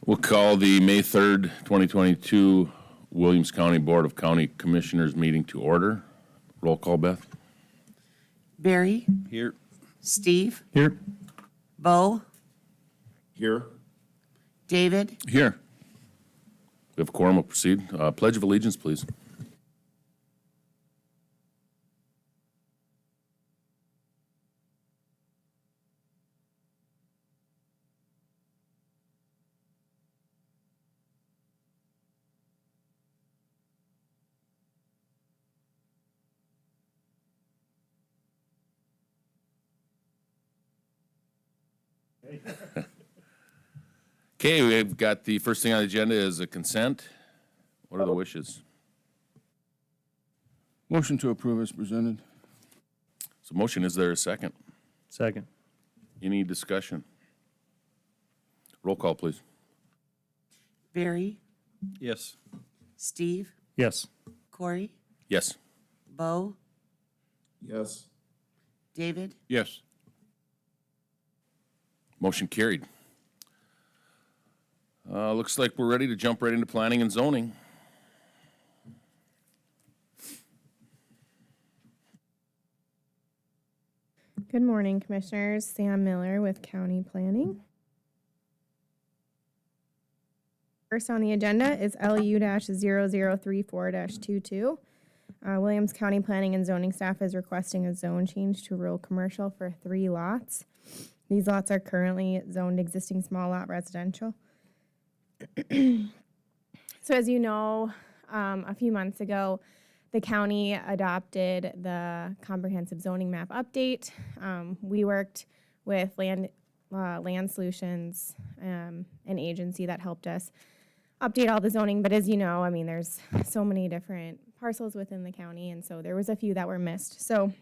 We'll call the May 3rd, 2022 Williams County Board of County Commissioners meeting to order. Roll call, Beth. Barry, Here. Steve, Here. Bo, Here. David, Here. We have a quorum. We'll proceed. Pledge of allegiance, please. Okay, we've got the first thing on the agenda is a consent. What are the wishes? Motion to approve is presented. So motion, is there a second? Second. Any discussion? Roll call, please. Barry, Yes. Steve, Yes. Corey, Yes. Bo, Yes. David, Yes. Motion carried. Looks like we're ready to jump right into planning and zoning. Good morning, Commissioners. Sam Miller with County Planning. First on the agenda is LU-0034-22. Williams County Planning and Zoning staff is requesting a zone change to rural commercial for 3 lots. These lots are currently zoned existing small lot residential. So as you know, a few months ago, the county adopted the comprehensive zoning map update. We worked with Land Solutions, an agency that helped us update all the zoning. But as you know, I mean, there's so many different parcels within the county, and so there was a few that were missed. So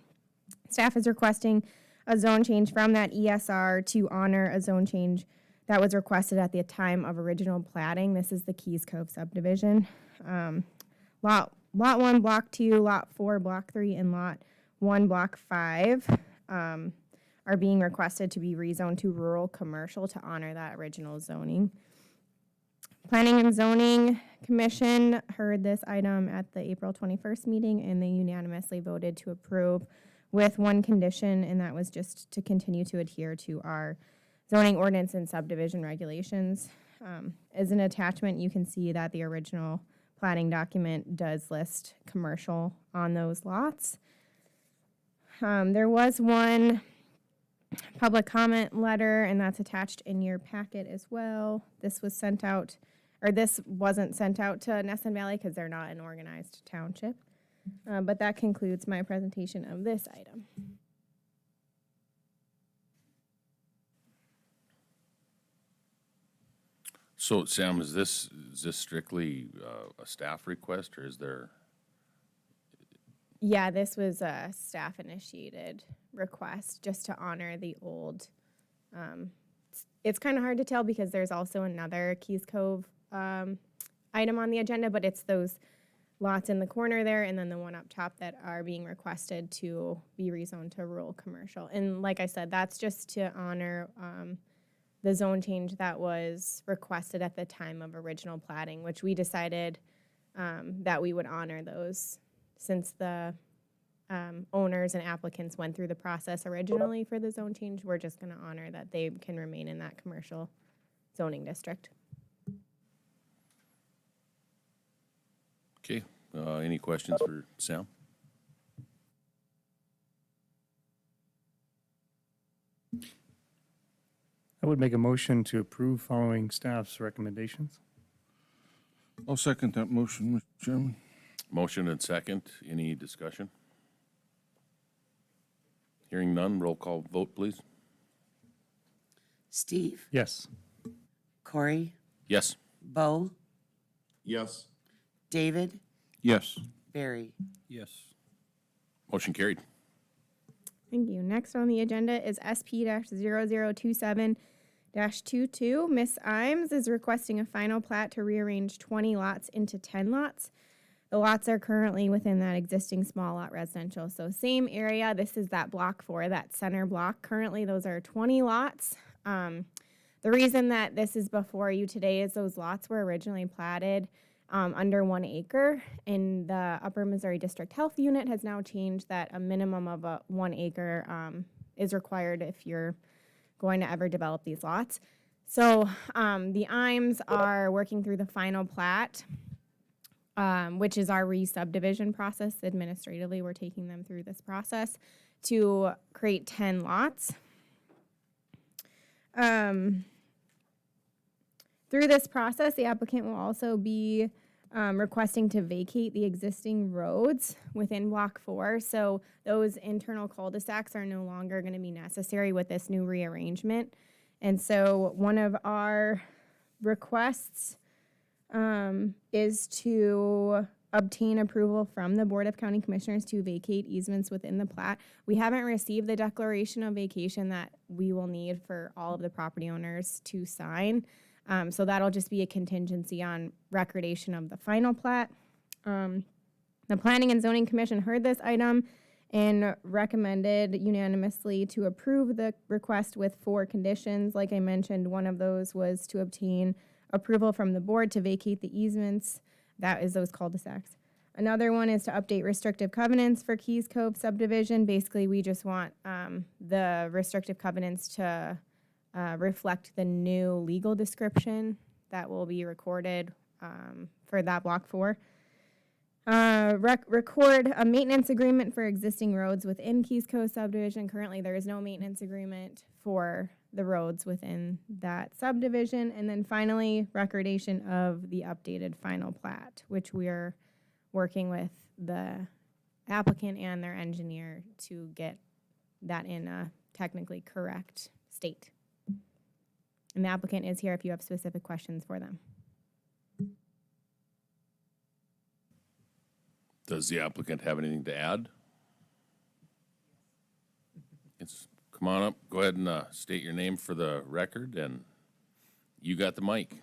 staff is requesting a zone change from that ESR to honor a zone change that was requested at the time of original platting. This is the Keys Cove subdivision. Lot 1, Block 2, Lot 4, Block 3, and Lot 1, Block 5 are being requested to be rezoned to rural commercial to honor that original zoning. Planning and Zoning Commission heard this item at the April 21st meeting, and they unanimously voted to approve with one condition, and that was just to continue to adhere to our zoning ordinance and subdivision regulations. As an attachment, you can see that the original platting document does list commercial on those lots. There was one public comment letter, and that's attached in your packet as well. This was sent out, or this wasn't sent out to Nesson Valley because they're not an organized township. But that concludes my presentation of this item. So, Sam, is this strictly a staff request, or is there? Yeah, this was a staff-initiated request just to honor the old. It's kind of hard to tell because there's also another Keys Cove item on the agenda, but it's those lots in the corner there and then the one up top that are being requested to be rezoned to rural commercial. And like I said, that's just to honor the zone change that was requested at the time of original platting, which we decided that we would honor those since the owners and applicants went through the process originally for the zone change. We're just going to honor that they can remain in that commercial zoning district. Okay, any questions for Sam? I would make a motion to approve following staff's recommendations. I'll second that motion, Mr. Chairman. Motion and second. Any discussion? Hearing none, roll call vote, please. Steve, Yes. Corey, Yes. Bo, Yes. David, Yes. Barry. Yes. Motion carried. Thank you. Next on the agenda is SP-0027-22. Miss Imes is requesting a final plat to rearrange 20 lots into 10 lots. The lots are currently within that existing small lot residential. So same area. This is that block 4, that center block. Currently, those are 20 lots. The reason that this is before you today is those lots were originally platted under 1 acre, and the Upper Missouri District Health Unit has now changed that a minimum of 1 acre is required if you're going to ever develop these lots. So the IMES are working through the final plat, which is our re-subdivision process. Administratively, we're taking them through this process to create 10 lots. Through this process, the applicant will also be requesting to vacate the existing roads within Block 4. So those internal cul-de-sacs are no longer going to be necessary with this new rearrangement. And so one of our requests is to obtain approval from the Board of County Commissioners to vacate easements within the plat. We haven't received the declaration of vacation that we will need for all of the property owners to sign. So that'll just be a contingency on recordation of the final plat. The Planning and Zoning Commission heard this item and recommended unanimously to approve the request with 4 conditions. Like I mentioned, one of those was to obtain approval from the board to vacate the easements. That is those cul-de-sacs. Another one is to update restrictive covenants for Keys Cove subdivision. Basically, we just want the restrictive covenants to reflect the new legal description that will be recorded for that Block 4. Record a maintenance agreement for existing roads within Keys Cove subdivision. Currently, there is no maintenance agreement for the roads within that subdivision. And then finally, recordation of the updated final plat, which we are working with the applicant and their engineer to get that in a technically correct state. And the applicant is here if you have specific questions for them. Does the applicant have anything to add? Come on up, go ahead and state your name for the record, and you got the mic.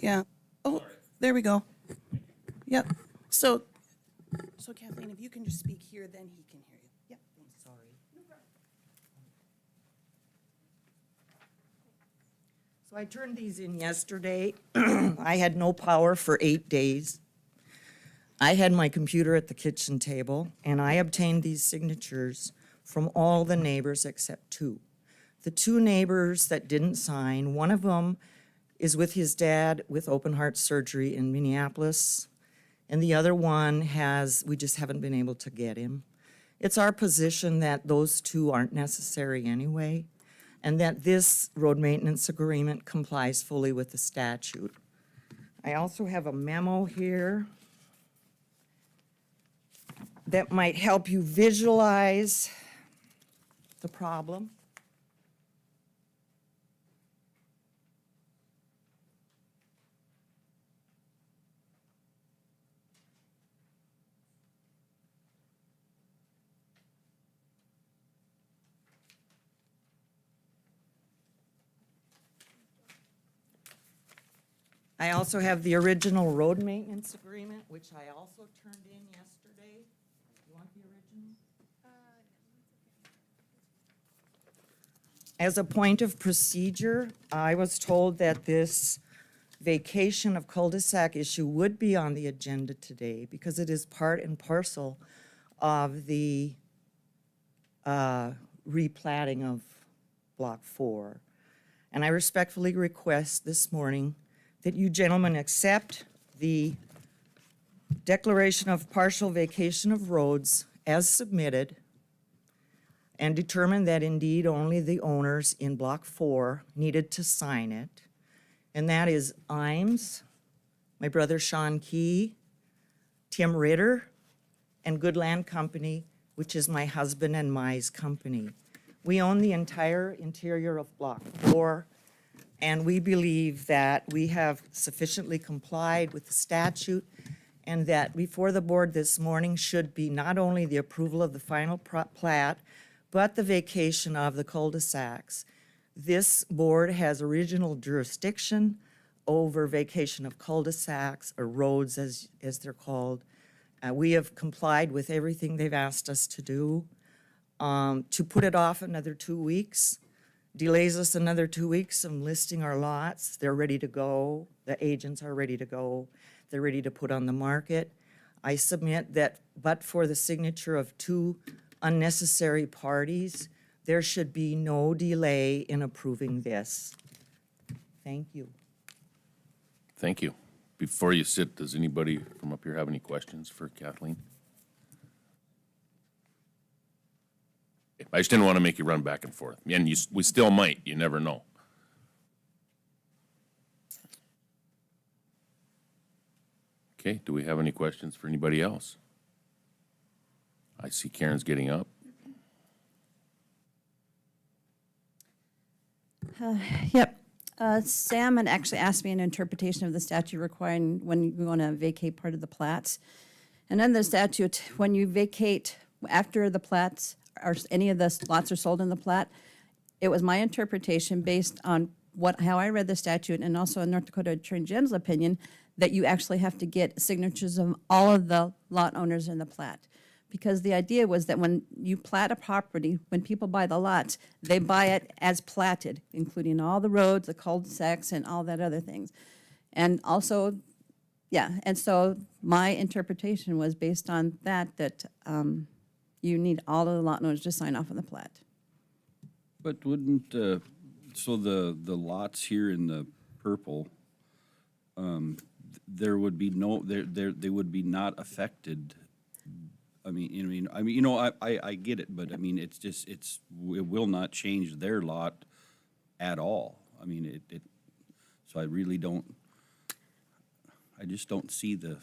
Yeah. Oh, there we go. Yep. So Kathleen, if you can just speak here, then he can hear you. Yep. Thanks. Sorry. So I turned these in yesterday. I had no power for 8 days. I had my computer at the kitchen table, and I obtained these signatures from all the neighbors except 2. The 2 neighbors that didn't sign, one of them is with his dad with open heart surgery in Minneapolis, and the other one we just haven't been able to get him. It's our position that those 2 aren't necessary anyway, and that this road maintenance agreement complies fully with the statute. I also have a memo here that might help you visualize the problem. I also have the original road maintenance agreement, which I also turned in yesterday. You want the original? As a point of procedure, I was told that this vacation of cul-de-sac issue would be on the agenda today because it is part and parcel of the replatting of Block 4. And I respectfully request this morning that you gentlemen accept the declaration of partial vacation of roads as submitted and determine that indeed only the owners in Block 4 needed to sign it. And that is Imes, my brother Sean Key, Tim Ritter, and Goodland Company, which is my husband and my's company. We own the entire interior of Block 4, and we believe that we have sufficiently complied with the statute and that before the board this morning should be not only the approval of the final plat, but the vacation of the cul-de-sacs. This board has original jurisdiction over vacation of cul-de-sacs, or roads as they're called. We have complied with everything they've asked us to do. To put it off another 2 weeks delays us another 2 weeks of listing our lots. They're ready to go. The agents are ready to go. They're ready to put on the market. I submit that but for the signature of 2 unnecessary parties, there should be no delay in approving this. Thank you. Thank you. Before you sit, does anybody from up here have any questions for Kathleen? I just didn't want to make you run back and forth. And we still might, you never know. Okay, do we have any questions for anybody else? I see Karen's getting up. Yep. Sam had actually asked me an interpretation of the statute requiring when you want to vacate part of the plats. And in the statute, when you vacate after the plats, or any of the lots are sold in the plat, it was my interpretation based on how I read the statute and also in North Dakota Attorney General's opinion that you actually have to get signatures of all of the lot owners in the plat. Because the idea was that when you plat a property, when people buy the lots, they buy it as platted, including all the roads, the cul-de-sacs, and all that other things. And also, yeah, and so my interpretation was based on that you need all of the lot owners to sign off on the plat. But wouldn't, so the lots here in the purple, there would be no, they would be not affected. I get it, but I mean, it's just, it will not change their lot at all. I mean, so I really don't, I just don't see the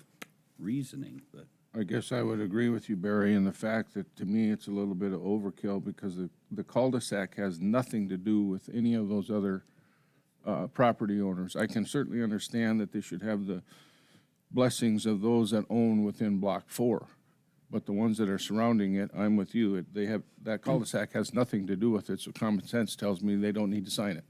reasoning, but. I guess I would agree with you, Barry, in the fact that to me it's a little bit of overkill because the cul-de-sac has nothing to do with any of those other property owners. I can certainly understand that they should have the blessings of those that own within Block 4. But the ones that are surrounding it, I'm with you. They have, that cul-de-sac has nothing to do with it, so common sense tells me they don't need to sign it.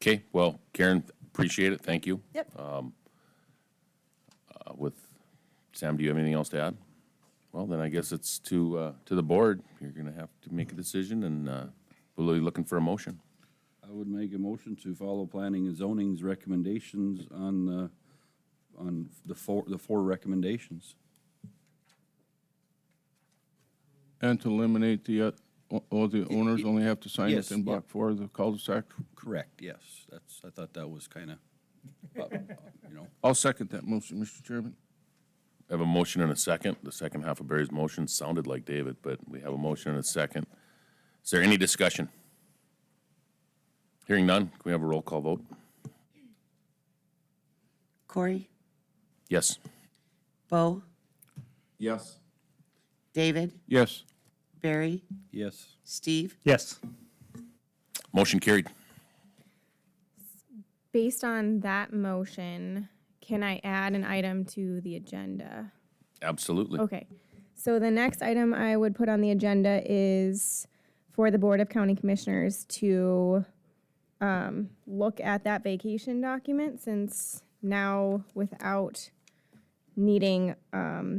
Okay, well, Karen, appreciate it, thank you. Yep. With, Sam, do you have anything else to add? Well, then I guess it's to the board. You're gonna have to make a decision, and we'll be looking for a motion. I would make a motion to follow planning and zoning's recommendations on the four recommendations. And to eliminate all the owners only have to sign Yes, it in Block 4 of the cul-de-sac. Correct, yes. I thought that was kind of, I'll second that motion, Mr. Chairman. I have a motion and a second. The second half of Barry's motion sounded like David, but we have a motion and a second. Is there any discussion? Hearing none, can we have a roll call vote? Corey, Yes. Bo, Yes. David, Yes. Barry, yes. Steve, Yes. Motion carried. Based on that motion, can I add an item to the agenda? Absolutely. Okay, so the next item I would put on the agenda is for the Board of County Commissioners to look at that vacation document, since now without needing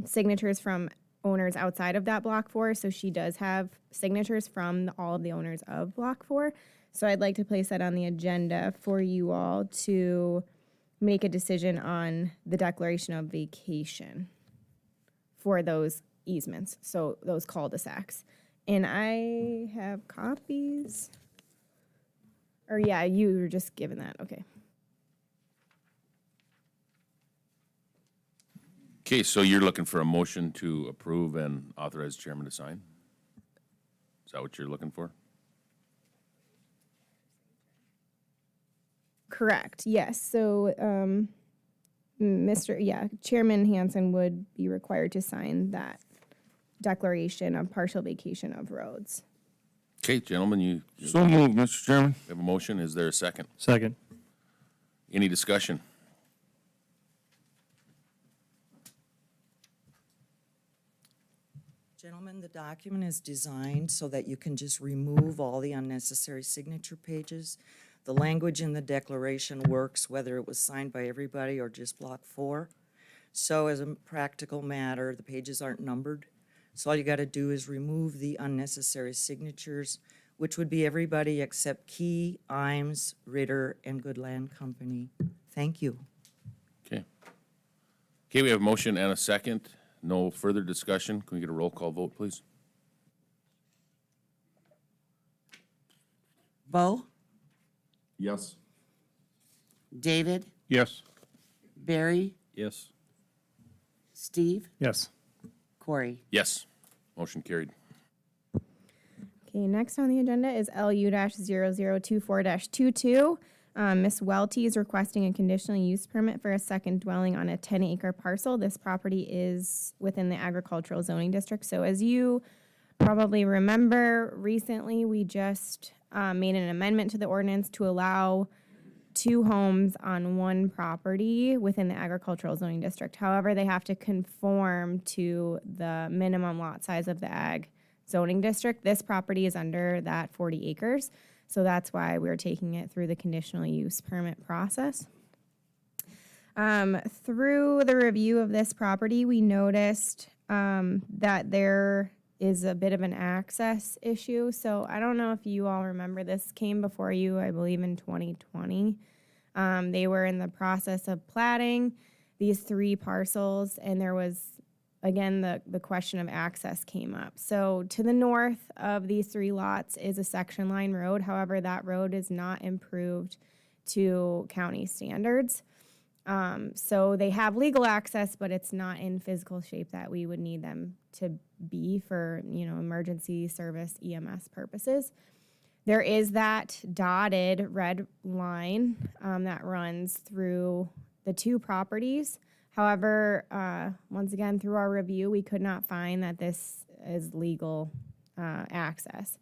signatures from owners outside of that Block 4, so she does have signatures from all of the owners of Block 4. So I'd like to place that on the agenda for you all to make a decision on the declaration of vacation for those easements, so those cul-de-sacs. And I have copies. Or yeah, you were just given that, okay. Okay, so you're looking for a motion to approve and authorize the chairman to sign? Is that what you're looking for? Correct, yes. So, Chairman Hansen would be required to sign that declaration of partial vacation of roads. Okay, gentlemen, you So moved, Mr. Chairman. have a motion. Is there a second? Second. Any discussion? Gentlemen, the document is designed so that you can just remove all the unnecessary signature pages. The language in the declaration works whether it was signed by everybody or just Block 4. So as a practical matter, the pages aren't numbered. So all you got to do is remove the unnecessary signatures, which would be everybody except Key, Imes, Ritter, and Good Land Company. Thank you. Okay. Okay, we have a motion and a second. No further discussion. Can we get a roll call vote, please? Bo, Yes. David, Yes. Barry, Yes. Steve, Yes. Corey. Yes. Motion carried. Okay, next on the agenda is LU-0024-22. Ms. Welty is requesting a conditional use permit for a second dwelling on a 10-acre parcel. This property is within the agricultural zoning district. So as you probably remember, recently we just made an amendment to the ordinance to allow 2 homes on one property within the agricultural zoning district. However, they have to conform to the minimum lot size of the ag zoning district. This property is under that 40 acres. So that's why we're taking it through the conditional use permit process. Through the review of this property, we noticed that there is a bit of an access issue. So I don't know if you all remember, this came before you, I believe, in 2020. They were in the process of platting these 3 parcels, and there was, again, the question of access came up. So to the north of these 3 lots is a section line road. However, that road is not improved to county standards. So they have legal access, but it's not in physical shape that we would need them to be for, emergency service EMS purposes. There is that dotted red line that runs through the 2 properties. However, once again, through our review, we could not find that this is legal access.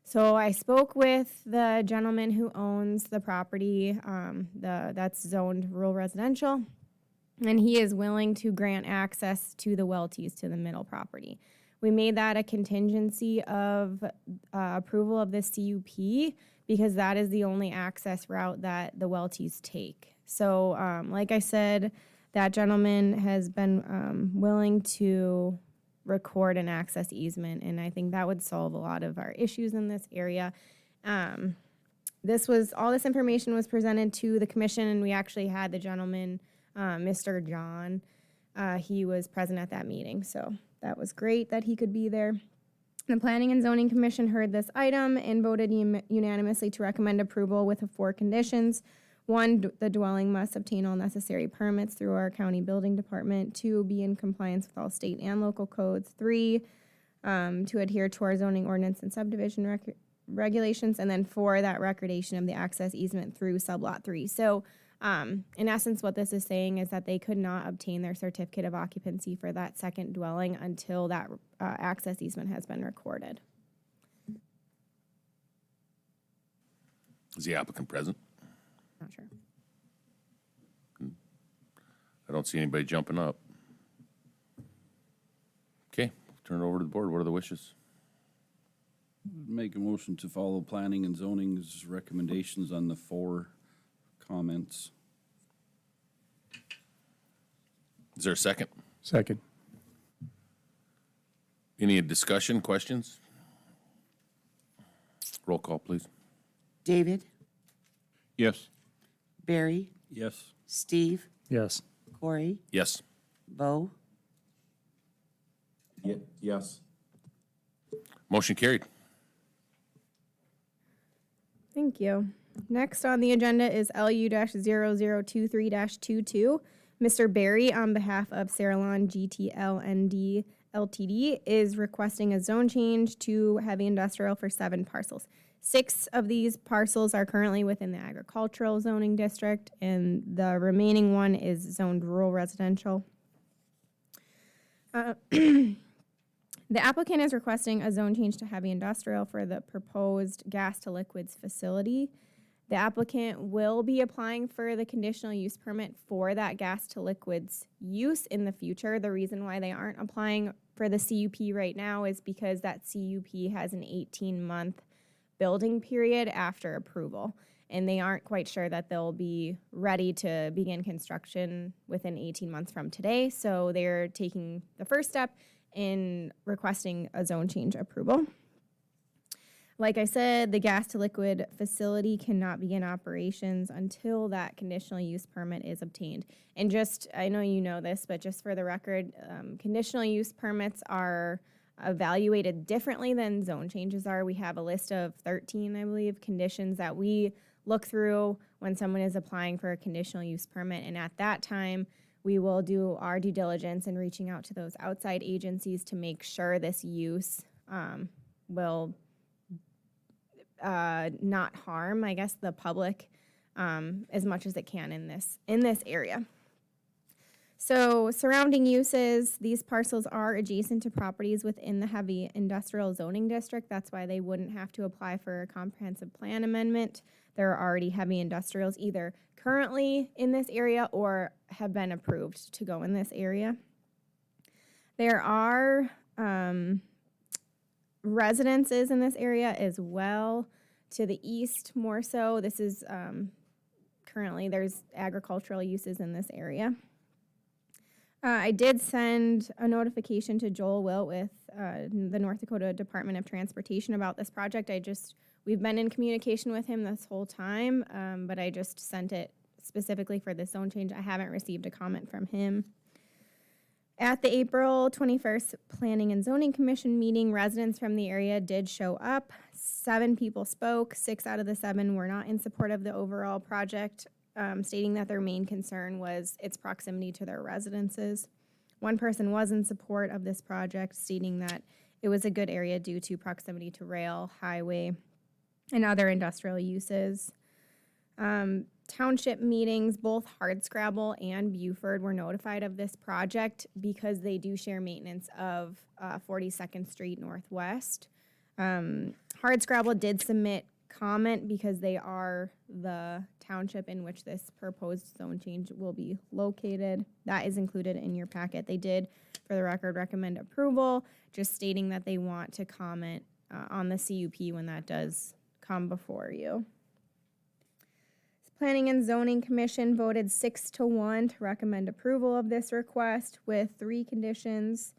So I spoke with the gentleman who owns the property that's zoned rural residential, and he is willing to grant access to the Welties to the middle property. We made that a contingency of approval of this CUP because that is the only access route that the Welties take. So like I said, that gentleman has been willing to record an access easement, and I think that would solve a lot of our issues in this area. All this information was presented to the commission, and we actually had the gentleman, Mr. John, he was present at that meeting, so that was great that he could be there. The Planning and Zoning Commission heard this item and voted unanimously to recommend approval with 4 conditions. 1, the dwelling must obtain all necessary permits through our county building department. 2, be in compliance with all state and local codes. 3, to adhere to our zoning ordinance and subdivision regulations. And then 4, that recordation of the access easement through sublot 3. So in essence, what this is saying is that they could not obtain their certificate of occupancy for that second dwelling until that access easement has been recorded. Is the applicant present? Not sure. I don't see anybody jumping up. Okay, turn it over to the board. What are the wishes? Make a motion to follow planning and zoning's recommendations on the 4 comments. Is there a second? Second. Any discussion, questions? Roll call, please. David, Yes. Barry, Yes. Steve, Yes. Corey, Yes. Bo, Yes. Motion carried. Thank you. Next on the agenda is LU-0023-22. Mr. Barry, on behalf of Saralon GTLND Ltd., is requesting a zone change to heavy industrial for 7 parcels. 6 of these parcels are currently within the agricultural zoning district, and the remaining one is zoned rural residential. The applicant is requesting a zone change to heavy industrial for the proposed gas to liquids facility. The applicant will be applying for the conditional use permit for that gas to liquids use in the future. The reason why they aren't applying for the CUP right now is because that CUP has an 18-month building period after approval, and they aren't quite sure that they'll be ready to begin construction within 18 months from today. So they're taking the first step in requesting a zone change approval. Like I said, the gas to liquid facility cannot begin operations until that conditional use permit is obtained. And just, I know you know this, but just for the record, conditional use permits are evaluated differently than zone changes are. We have a list of 13, I believe, conditions that we look through when someone is applying for a conditional use permit. And at that time, we will do our due diligence in reaching out to those outside agencies to make sure this use will not harm, I guess, the public as much as it can in this area. So surrounding uses, these parcels are adjacent to properties within the heavy industrial zoning district. That's why they wouldn't have to apply for a comprehensive plan amendment. There are already heavy industrials either currently in this area or have been approved to go in this area. There are residences in this area as well. To the east, more so. This is currently there's agricultural uses in this area. I did send a notification to Joel Wilt with the North Dakota Department of Transportation about this project. We've been in communication with him this whole time, but I just sent it specifically for this zone change. I haven't received a comment from him. At the April 21st Planning and Zoning Commission meeting, residents from the area did show up. 7 people spoke. 6 out of the 7 were not in support of the overall project, stating that their main concern was its proximity to their residences. 1 person was in support of this project, stating that it was a good area due to proximity to rail, highway, and other industrial uses. Township meetings, both Hardscrabble and Buford were notified of this project because they do share maintenance of 42nd Street Northwest. Hardscrabble did submit comment because they are the township in which this proposed zone change will be located. That is included in your packet. They did, for the record, recommend approval, just stating that they want to comment on the CUP when that does come before you. Planning and Zoning Commission voted 6-1 to recommend approval of this request with 3 conditions.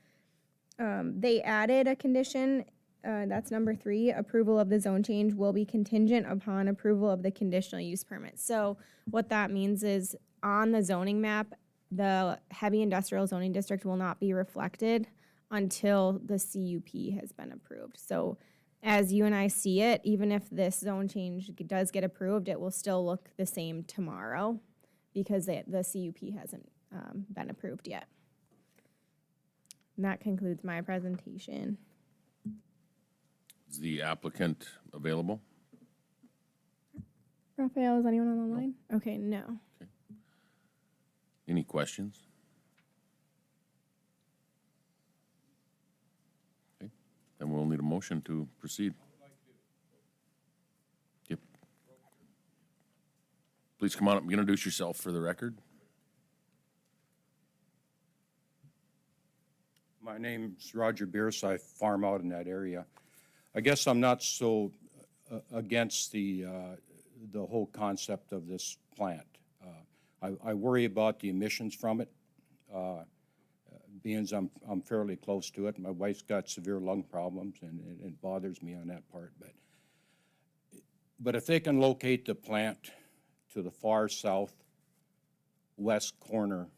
They added a condition, that's number 3, approval of the zone change will be contingent upon approval of the conditional use permit. So what that means is on the zoning map, the heavy industrial zoning district will not be reflected until the CUP has been approved. So as you and I see it, even if this zone change does get approved, it will still look the same tomorrow because the CUP hasn't been approved yet. And that concludes my presentation. Is the applicant available? Raphael, is anyone on the line? Okay, no. Any questions? Okay, then we'll need a motion to proceed. Yep. Please come on up and introduce yourself for the record. My name's Roger Bierce. I farm out in that area. I guess I'm not so against the whole concept of this plant. I worry about the emissions from it. being as I'm fairly close to it. My wife's got severe lung problems, and it bothers me on that part. But if they can locate the plant to the far southwest corner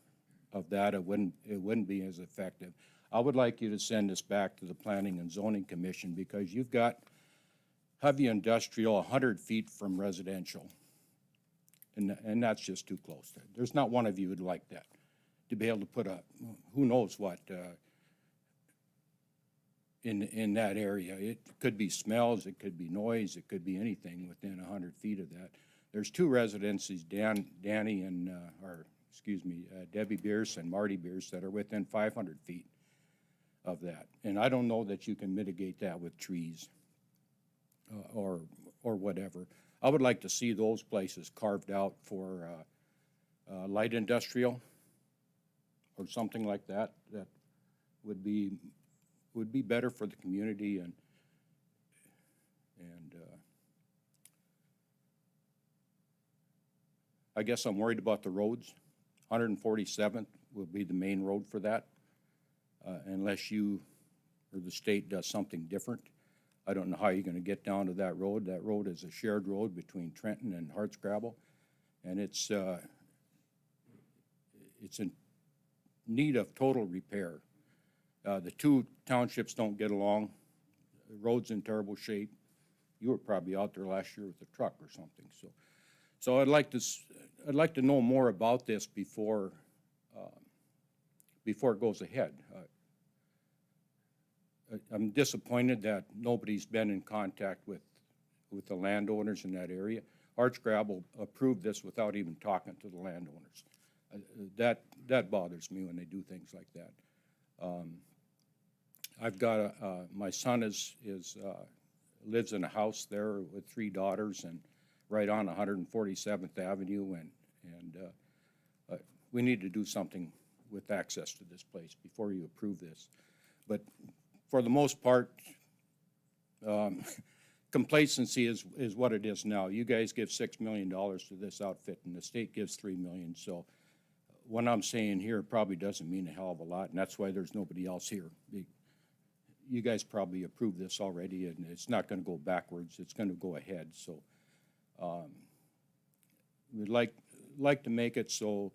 of that, it wouldn't be as effective. I would like you to send this back to the Planning and Zoning Commission, because you've got heavy industrial 100 feet from residential. And that's just too close. There's not one of you who'd like that, to be able to put who knows what, in that area. It could be smells, it could be noise, it could be anything within 100 feet of that. There's two residences, Danny and, Debbie Bierce and Marty Bierce, that are within 500 feet of that. And I don't know that you can mitigate that with trees or whatever. I would like to see those places carved out for light industrial or something like that. That would be better for the community, and I guess I'm worried about the roads. 147th will be the main road for that, unless you or the state does something different. I don't know how you're going to get down to that road. That road is a shared road between Trenton and Hartscrabble, and it's in need of total repair. The two townships don't get along. The road's in terrible shape. You were probably out there last year with a truck or something. So I'd like to know more about this before it goes ahead. I'm disappointed that nobody's been in contact with the landowners in that area. Hartscrabble approved this without even talking to the landowners. That bothers me when they do things like that. I've got my son lives in a house there with 3 daughters, and right on 147th Avenue, and we need to do something with access to this place before you approve this. But for the most part, complacency is what it is now. You guys give $6 million to this outfit, and the state gives $3 million. So what I'm saying here probably doesn't mean a hell of a lot, and that's why there's nobody else here. You guys probably approved this already, and it's not going to go backwards. It's going to go ahead. So we'd like to make it so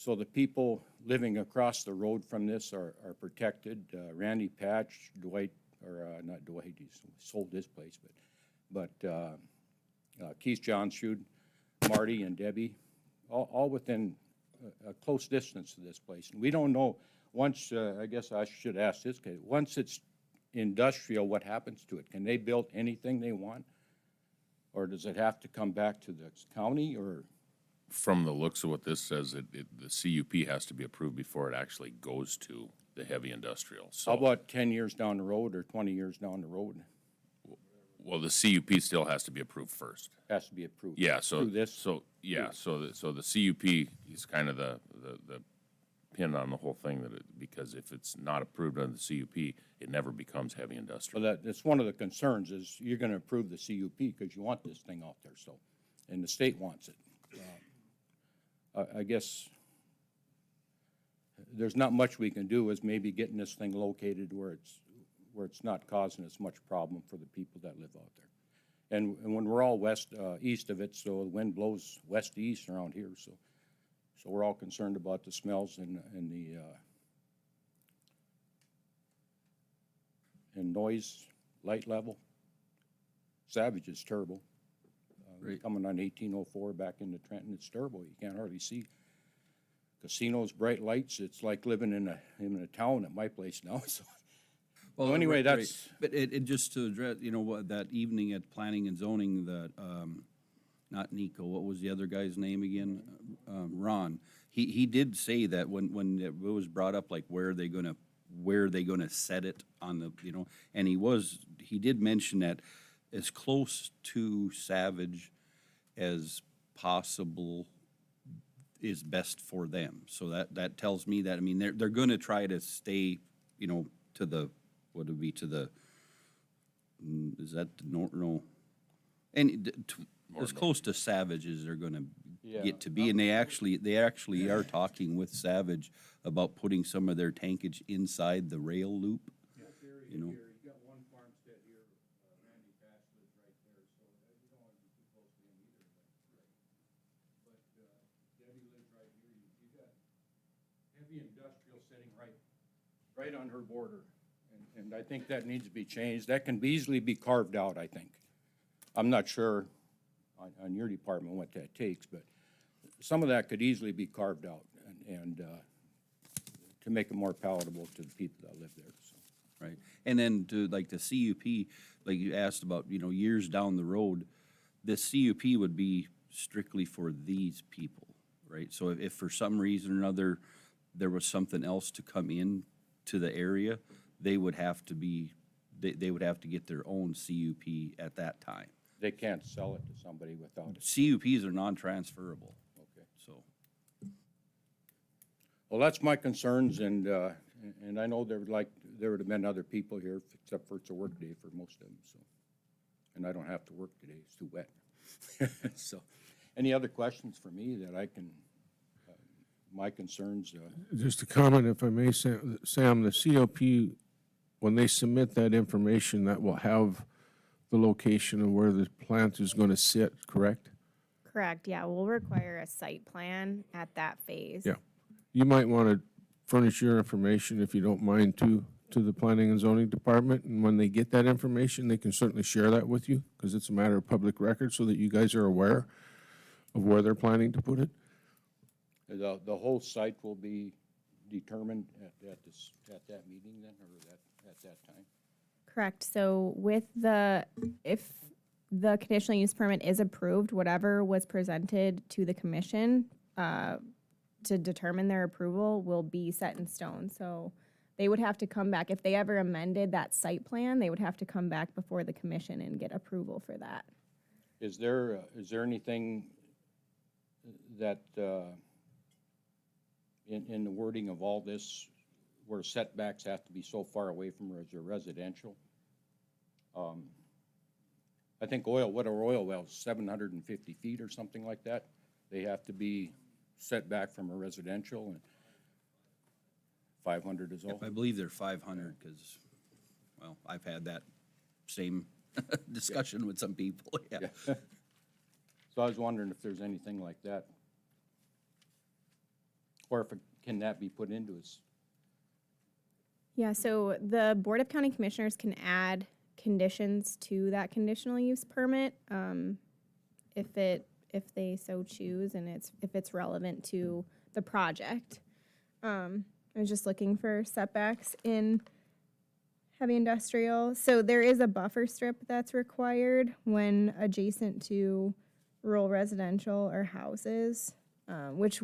the people living across the road from this are protected. Randy Patch, Dwight, or not Dwight, he's sold his place, but Keith Johnsrud, Marty and Debbie, all within a close distance to this place. And we don't know, once, I guess I should ask this case, once it's industrial, what happens to it? Can they build anything they want? Or does it have to come back to the county, or? From the looks of what this says, the CUP has to be approved before it actually goes to the heavy industrial. So, how about 10 years down the road or 20 years down the road? well, the CUP still has to be approved first. Has to be approved. Yeah, so, Through this? so the CUP is kind of the pin on the whole thing, because if it's not approved under the CUP, it never becomes heavy industrial. Well, that's one of the concerns, is you're gonna approve the CUP because you want this thing out there, so, and the state wants it. I guess there's not much we can do, is maybe getting this thing located where it's not causing us much problem for the people that live out there. And when we're all east of it, so the wind blows west to east around here, so we're all concerned about the smells and noise, light level. Savage is terrible. Right. Coming on 1804 back into Trenton, it's terrible. You can't hardly see. Casinos, bright lights. It's like living in a town at my place now. So, well, anyway, right. that's. But it just to address, what that evening at Planning and Zoning, that not Nico, what was the other guy's name again? Ron. He did say that when it was brought up, like where are they gonna set it on the, and he did mention that as close to Savage as possible is best for them. So that tells me that, they're going to try to stay, to the, what would be to the, is that no? And as close to Savage as they're going to get to be. And they actually are talking with Savage about putting some of their tankage inside the rail loop, you know. You've got one farmstead here, Randy Bass lives right there, so you don't want to be too close to him either. But Debbie lives right here. You got heavy industrial sitting right on her border. And I think that needs to be changed. That can easily be carved out, I think. I'm not sure on your department what that takes, but some of that could easily be carved out and to make it more palatable to the people that live there, so. Right, and then to, like, the CUP, like you asked about, you know, years down the road, the CUP would be strictly for these people, right? So if for some reason or another, there was something else to come in to the area, they would have to be, they would have to get their own CUP at that time. They can't sell it to somebody without it. CUPs are non-transferable, Okay. so. Well, that's my concerns, and I know there would have been other people here, except for it's a work day for most of them, so. And I don't have to work today, it's too wet. So, any other questions for me that I can, my concerns? Just a comment, if I may, Sam, the COP, when they submit that information, that will have the location of where the plant is going to sit, correct? Correct, yeah, we'll require a site plan at that phase. Yeah. You might want to furnish your information, if you don't mind, to the Planning and Zoning Department, and when they get that information, they can certainly share that with you, because it's a matter of public record, so that you guys are aware of where they're planning to put it. The whole site will be determined at that meeting then, or at that time? Correct, so if the conditional use permit is approved, whatever was presented to the commission to determine their approval will be set in stone. So they would have to come back, if they ever amended that site plan, they would have to come back before the commission and get approval for that. Is there anything that, in the wording of all this, where setbacks have to be so far away from residential? I think what are oil wells, 750 feet or something like that? They have to be set back from a residential, and 500 is all? I believe they're 500, because, well, I've had that same discussion with some people, yeah. So I was wondering if there's anything like that. Or can that be put into us? Yeah, so the Board of County Commissioners can add conditions to that conditional use permit if they so choose, and if it's relevant to the project. I was just looking for setbacks in heavy industrial. So there is a buffer strip that's required when adjacent to rural residential or houses, which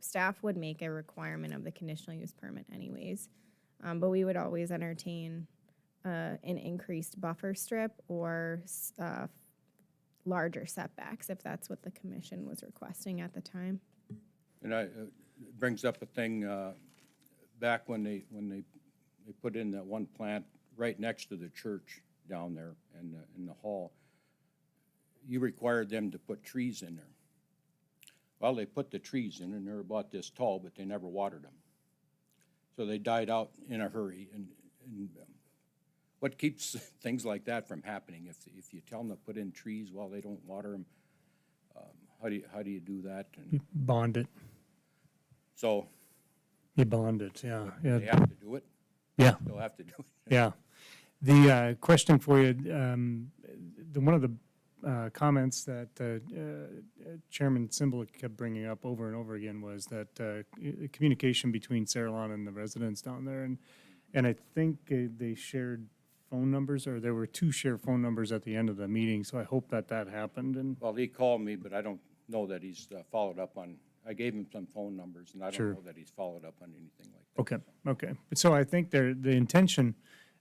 staff would make a requirement of the conditional use permit anyways. But we would always entertain an increased buffer strip or larger setbacks if that's what the commission was requesting at the time. And it brings up a thing, back when they put in that one plant right next to the church down there in the hall, you required them to put trees in there. Well, they put the trees in, and they're about this tall, but they never watered them. So they died out in a hurry. And what keeps things like that from happening? If you tell them to put in trees while they don't water them, how do you do that? And You bond it. so You bond it, yeah. they have to do it. Yeah. They'll have to do it. Yeah. The question for you, one of the comments that Chairman Simbal kept bringing up over and over again was that communication between Sarah Lawn and the residents down there. And I think they shared phone numbers, or there were 2 shared phone numbers at the end of the meeting, so I hope that happened. And Well, he called me, but I don't know that he's followed up on, I gave him some phone numbers, and I don't know that he's followed up on anything like that. Okay. So I think the intention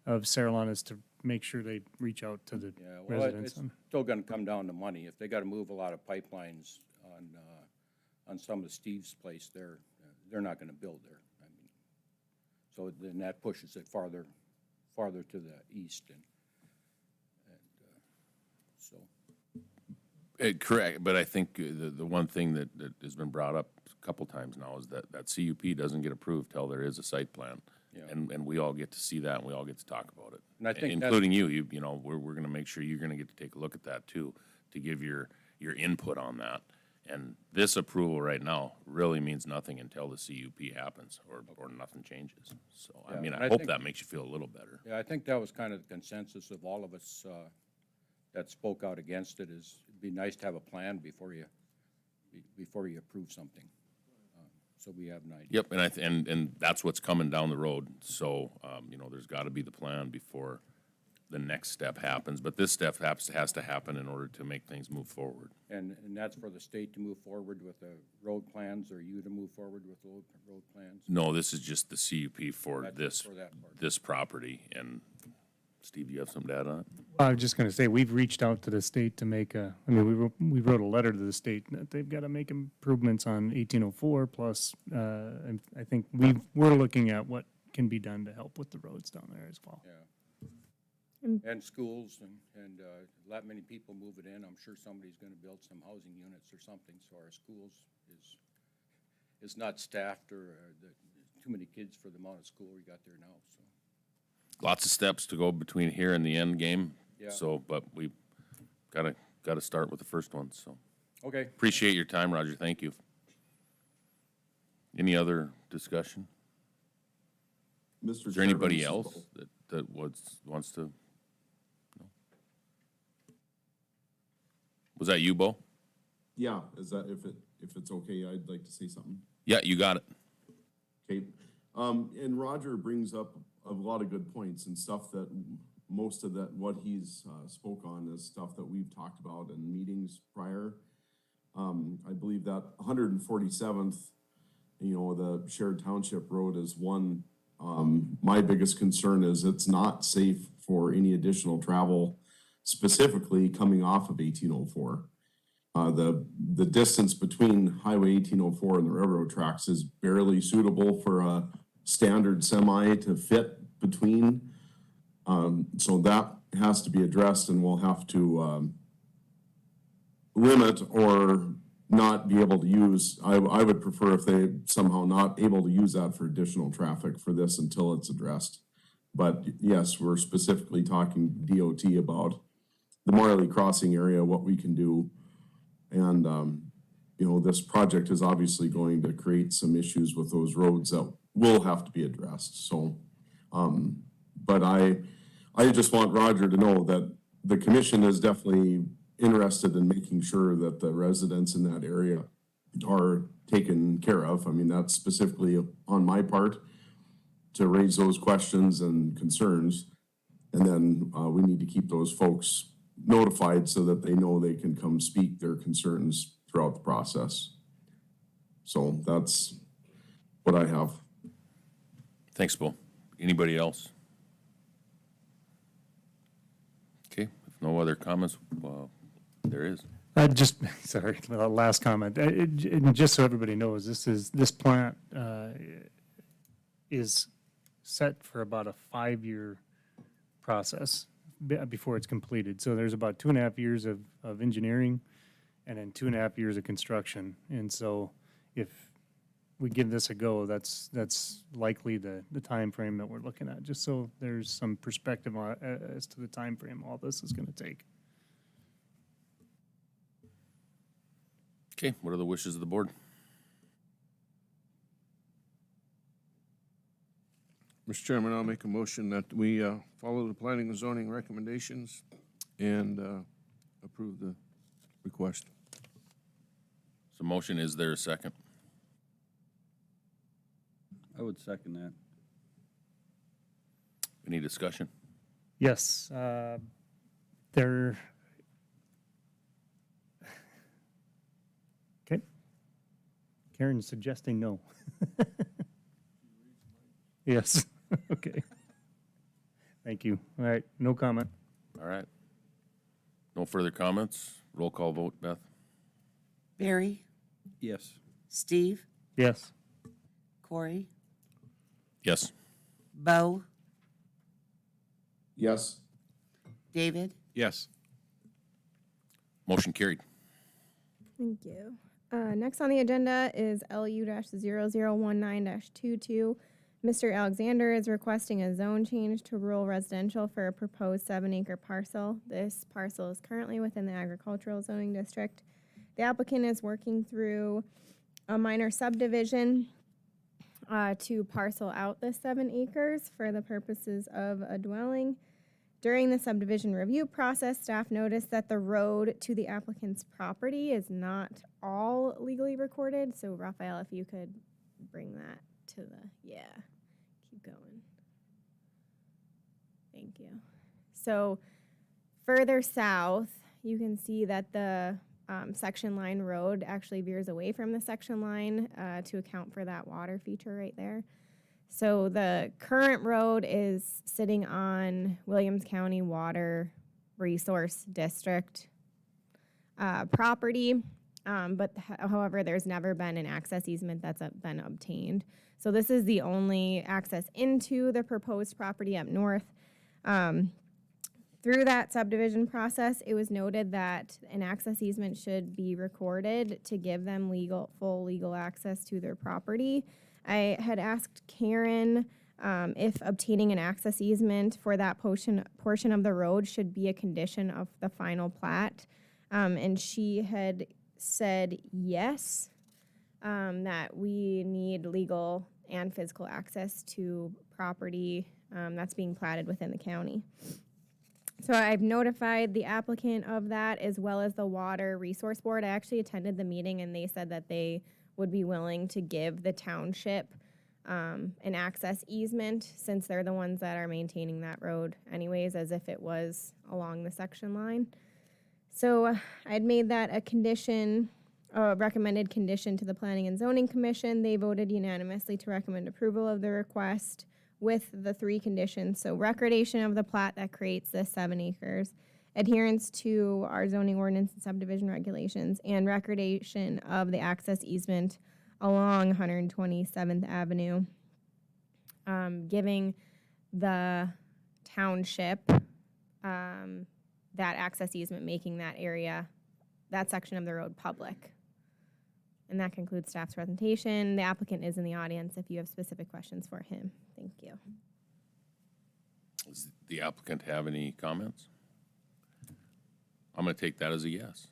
of Sarah Lawn is to make sure they reach out to the Yeah, well, residents. it's still gonna come down to money. If they gotta move a lot of pipelines on some of Steve's place there, they're not gonna build there. I mean, so then that pushes it farther to the east, and so. Correct, but I think the one thing that has been brought up a couple times now is that CUP doesn't get approved till there is a site plan. Yeah. And we all get to see that, and we all get to talk about it. And I think that's- including you know, we're gonna make sure you're gonna get to take a look at that too, to give your input on that. And this approval right now really means nothing until the CUP happens, or nothing changes. So, I Yeah, mean, and I I hope think- that makes you feel a little better. Yeah, I think that was kind of the consensus of all of us that spoke out against it, is it'd be nice to have a plan before you approve something. So we have an idea. Yep, and that's what's coming down the road. So, you know, there's gotta be the plan before the next step happens. But this step has to happen in order to make things move forward. And that's for the state to move forward with the road plans, or you to move forward with road plans? No, this is just the CUP for That's this, for that part. this property. And Steve, you have something to add on it? I was just going to say, we've reached out to the state to make we wrote a letter to the state that they've got to make improvements on 1804 plus, and I think we're looking at what can be done to help with the roads down there as well. Yeah. And schools, and that many people move it in. I'm sure somebody's gonna build some housing units or something, so our schools is not staffed, or too many kids for the amount of school we got there now, so. Lots of steps to go between here and the end game. Yeah. So, but we gotta start with the first one, so. Okay, Appreciate your time, Roger. Thank you. Any other discussion? Mr. Is there anybody Chairman, else that wants to? No? Was that you, Bo? Yeah, is that, if it's okay, I'd like to say something. Yeah, you got it. Okay, and Roger brings up a lot of good points and stuff that most of that, what he's spoke on is stuff that we've talked about in meetings prior. I believe that 147th, you know, the shared township road is one. My biggest concern is it's not safe for any additional travel, specifically coming off of 1804. The distance between Highway 1804 and the railroad tracks is barely suitable for a standard semi to fit between. So that has to be addressed, and we'll have to limit or not be able to use. I would prefer if they somehow not able to use that for additional traffic for this until it's addressed. But yes, we're specifically talking DOT about the Marley Crossing area, what we can do. And, you know, this project is obviously going to create some issues with those roads that will have to be addressed. So, but I just want Roger to know that the commission is definitely interested in making sure that the residents in that area are taken care of. I mean, that's specifically on my part to raise those questions and concerns. And then we need to keep those folks notified so that they know they can come speak their concerns throughout the process. So that's what I have. Thanks, Bo. Anybody else? Okay, if no other comments, there is. Just, sorry, last comment. And just so everybody knows, this plant is set for about a 5-year process before it's completed. So there's about 2.5 years of engineering and then 2.5 years of construction. And so if we give this a go, that's likely the time frame that we're looking at, just so there's some perspective on, as to the time frame all this is going to take. Okay, what are the wishes of the board? Mr. Chairman, I'll make a motion that we follow the planning and zoning recommendations and approve the request. So motion, is there a second? I would second that. Any discussion? Yes, there. Okay. Karen's suggesting no. Yes, okay. Thank you. All right, no comment. All right. No further comments? Roll call vote, Beth? Barry, Yes. Steve, Yes. Corey, Yes. Bo, Yes. David, yes. Motion carried. Thank you. Next on the agenda is LU-0019-22. Mr. Alexander is requesting a zone change to rural residential for a proposed 7-acre parcel. This parcel is currently within the agricultural zoning district. The applicant is working through a minor subdivision to parcel out the 7 acres for the purposes of a dwelling. During the subdivision review process, staff noticed that the road to the applicant's property is not all legally recorded. So Raphael, if you could bring that to keep going. Thank you. So further south, you can see that the section line road actually veers away from the section line to account for that water feature right there. So the current road is sitting on Williams County Water Resource District property, but however, there's never been an access easement that's been obtained. So this is the only access into the proposed property up north. Through that subdivision process, it was noted that an access easement should be recorded to give them full legal access to their property. I had asked Karen if obtaining an access easement for that portion of the road should be a condition of the final plat, and she had said yes, that we need legal and physical access to property that's being platted within the county. So I've notified the applicant of that as well as the Water Resource Board. I actually attended the meeting and they said that they would be willing to give the township an access easement since they're the ones that are maintaining that road anyways, as if it was along the section line. So I'd made that a condition, a recommended condition to the Planning and Zoning Commission. They voted unanimously to recommend approval of the request with the 3 conditions. So recordation of the plat that creates the 7 acres, adherence to our zoning ordinance and subdivision regulations, and recordation of the access easement along 127th Avenue, giving the township that access easement, making that area, that section of the road public. And that concludes staff's presentation. The applicant is in the audience if you have specific questions for him. Thank you. Does the applicant have any comments? I'm going to take that as a yes.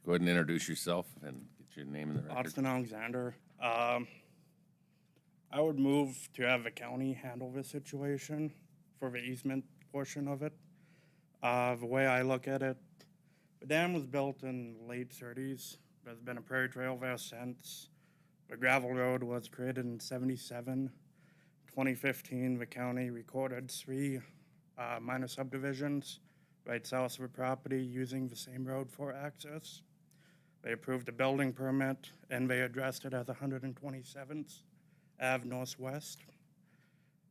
Go ahead and introduce yourself and get your name in the record. Austin Alexander. I would move to have the county handle this situation for the easement portion of it. The way I look at it, the dam was built in the late 30s. There's been a prairie trail there since. The gravel road was created in 77. 2015, the county recorded 3 minor subdivisions right south of the property using the same road for access. They approved a building permit and they addressed it as 127th Ave Northwest.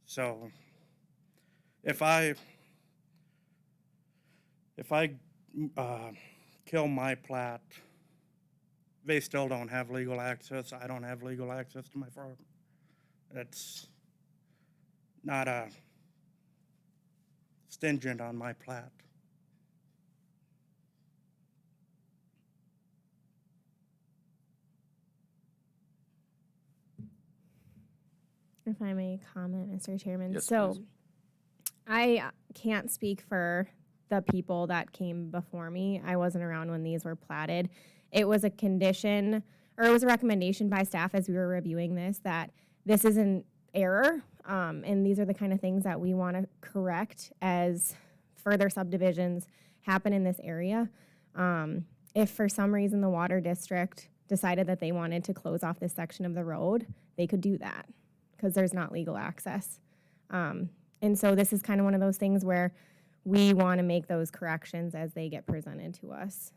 So if I kill my plat, they still don't have legal access. I don't have legal access to my farm. It's not stingent on my plat. If I may comment, Mr. Chairman. Yes, so please. I can't speak for the people that came before me. I wasn't around when these were platted. It was a condition, or it was a recommendation by staff as we were reviewing this, that this is an error, and these are the kind of things that we want to correct as further subdivisions happen in this area. If for some reason the water district decided that they wanted to close off this section of the road, they could do that because there's not legal access. And so this is kind of one of those things where we want to make those corrections as they get presented to us.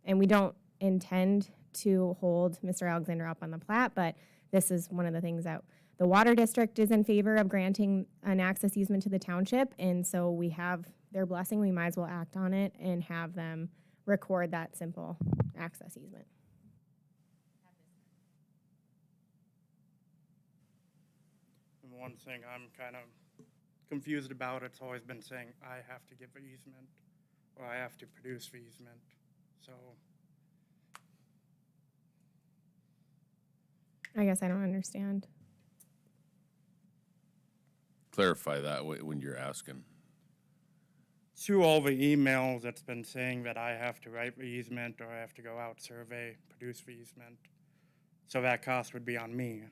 And we don't intend to hold Mr. Alexander up on the plat, but this is one of the things that the water district is in favor of granting an access easement to the township. And so we have their blessing. We might as well act on it and have them record that simple access easement. And one thing I'm kind of confused about, it's always been saying I have to give the easement or I have to produce the easement. So I guess I don't understand. Clarify that when you're asking. Through all the emails, it's been saying that I have to write the easement or I have to go out, survey, produce the easement. So that cost would be on me.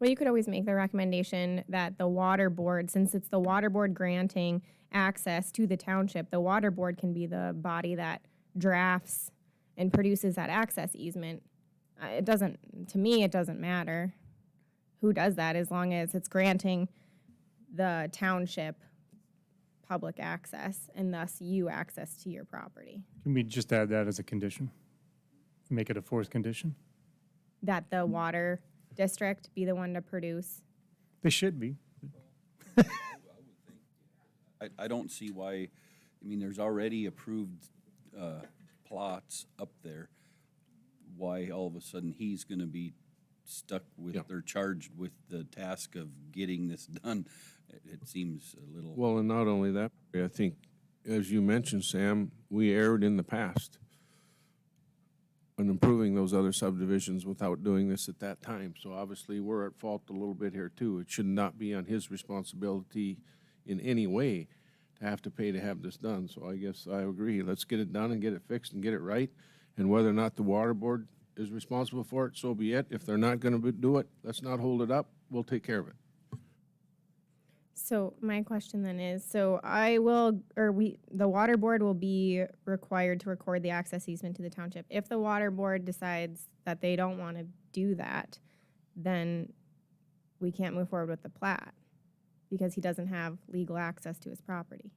Well, you could always make the recommendation that the water board, since it's the water board granting access to the township, the water board can be the body that drafts and produces that access easement. It doesn't, to me, it doesn't matter who does that as long as it's granting the township public access and thus you access to your property. Can we just add that as a condition? Make it a fourth condition? That the water district be the one to produce. They should be. I don't see why, I mean, there's already approved plots up there. Why all of a sudden he's gonna be stuck with, or charged with the task of getting this done? It seems a little. Well, and not only that, I think, as you mentioned, Sam, we erred in the past on improving those other subdivisions without doing this at that time. So obviously, we're at fault a little bit here too. It should not be on his responsibility in any way to have to pay to have this done. So I guess I agree. Let's get it done and get it fixed and get it right. And whether or not the water board is responsible for it, so be it. If they're not gonna do it, let's not hold it up. We'll take care of it. So my question then is, so the water board will be required to record the access easement to the township. If the water board decides that they don't want to do that, then we can't move forward with the plat because he doesn't have legal access to his property.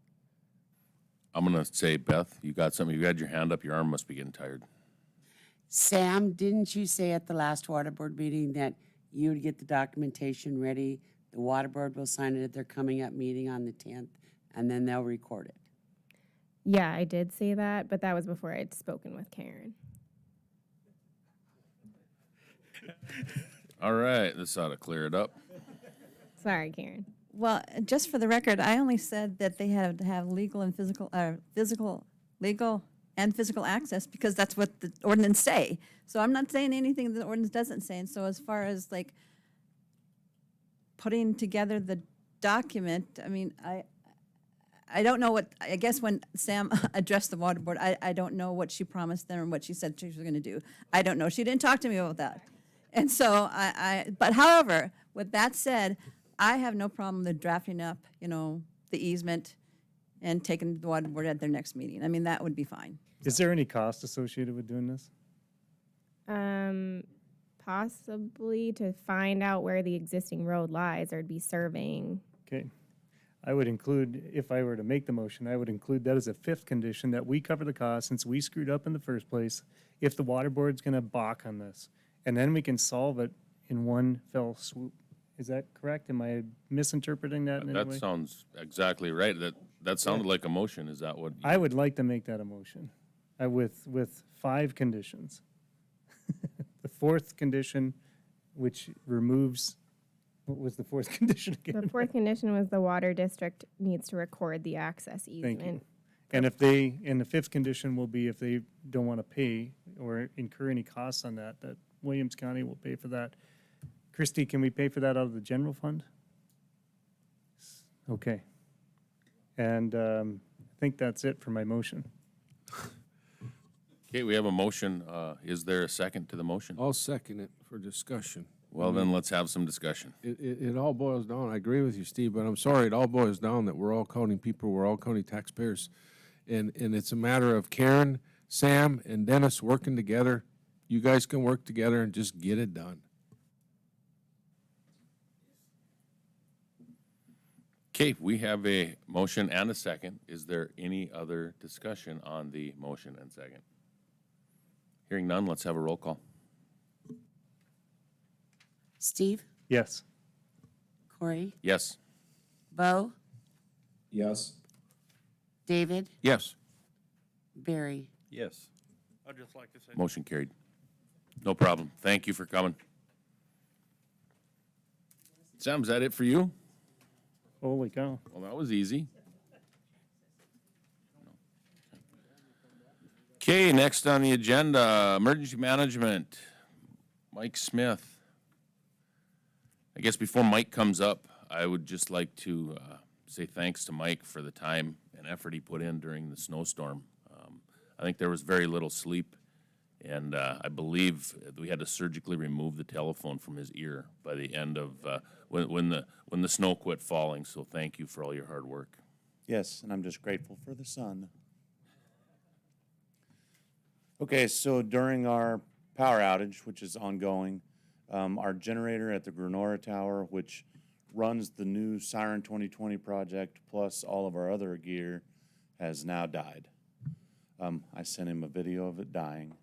I'm gonna say, Beth, you got something, you got your hand up, your arm must be getting tired. Sam, didn't you say at the last water board meeting that you would get the documentation ready? The water board will sign it at their coming up meeting on the 10th, and then they'll record it. Yeah, I did say that, but that was before I'd spoken with Karen. All right, this ought to clear it up. Sorry, Karen. Well, just for the record, I only said that they had to have legal and physical access because that's what the ordinance say. So I'm not saying anything the ordinance doesn't say. And so as far as like putting together the document, I mean, I don't know what, I guess when Sam addressed the water board, I don't know what she promised them and what she said she was going to do. I don't know. She didn't talk to me about that. And so but however, with that said, I have no problem with drafting up, the easement and taking the water board at their next meeting. I mean, that would be fine. Is there any cost associated with doing this? Possibly to find out where the existing road lies, or be surveying. Okay. I would include, if I were to make the motion, I would include that as a fifth condition, that we cover the cost since we screwed up in the first place, if the water board's gonna balk on this. And then we can solve it in one fell swoop. Is that correct? Am I misinterpreting that in any That way? sounds exactly right. That sounded like a motion. Is that what? I would like to make that a motion, with 5 conditions. The fourth condition, which removes, what was the fourth condition again? The fourth condition was the water district needs to record the access easement. Thank you. And the fifth condition will be if they don't want to pay or incur any costs on that Williams County will pay for that. Christie, can we pay for that out of the general fund? Okay. And I think that's it for my motion. Okay, we have a motion. Is there a second to the motion? I'll second it for discussion. Well, then let's have some discussion. It all boils down, I agree with you, Steve, but I'm sorry, it all boils down that we're all county people, we're all county taxpayers. And it's a matter of Karen, Sam, and Dennis working together. You guys can work together and just get it done. Okay, we have a motion and a second. Is there any other discussion on the motion and second? Hearing none, let's have a roll call. Steve, Yes. Corey, Yes. Bo, Yes. David, Yes. Barry. Yes. I'd just like to say. Motion carried. No problem. Thank you for coming. Sam, is that it for you? Holy cow. Well, that was easy. Okay, next on the agenda, emergency management. Mike Smith. I guess before Mike comes up, I would just like to say thanks to Mike for the time and effort he put in during the snowstorm. I think there was very little sleep, and I believe we had to surgically remove the telephone from his ear by the end of when the snow quit falling. So thank you for all your hard work. Yes, and I'm just grateful for the sun. Okay, so during our power outage, which is ongoing, our generator at the Granora Tower, which runs the new Siren 2020 project, plus all of our other gear, has now died. I sent him a video of it dying.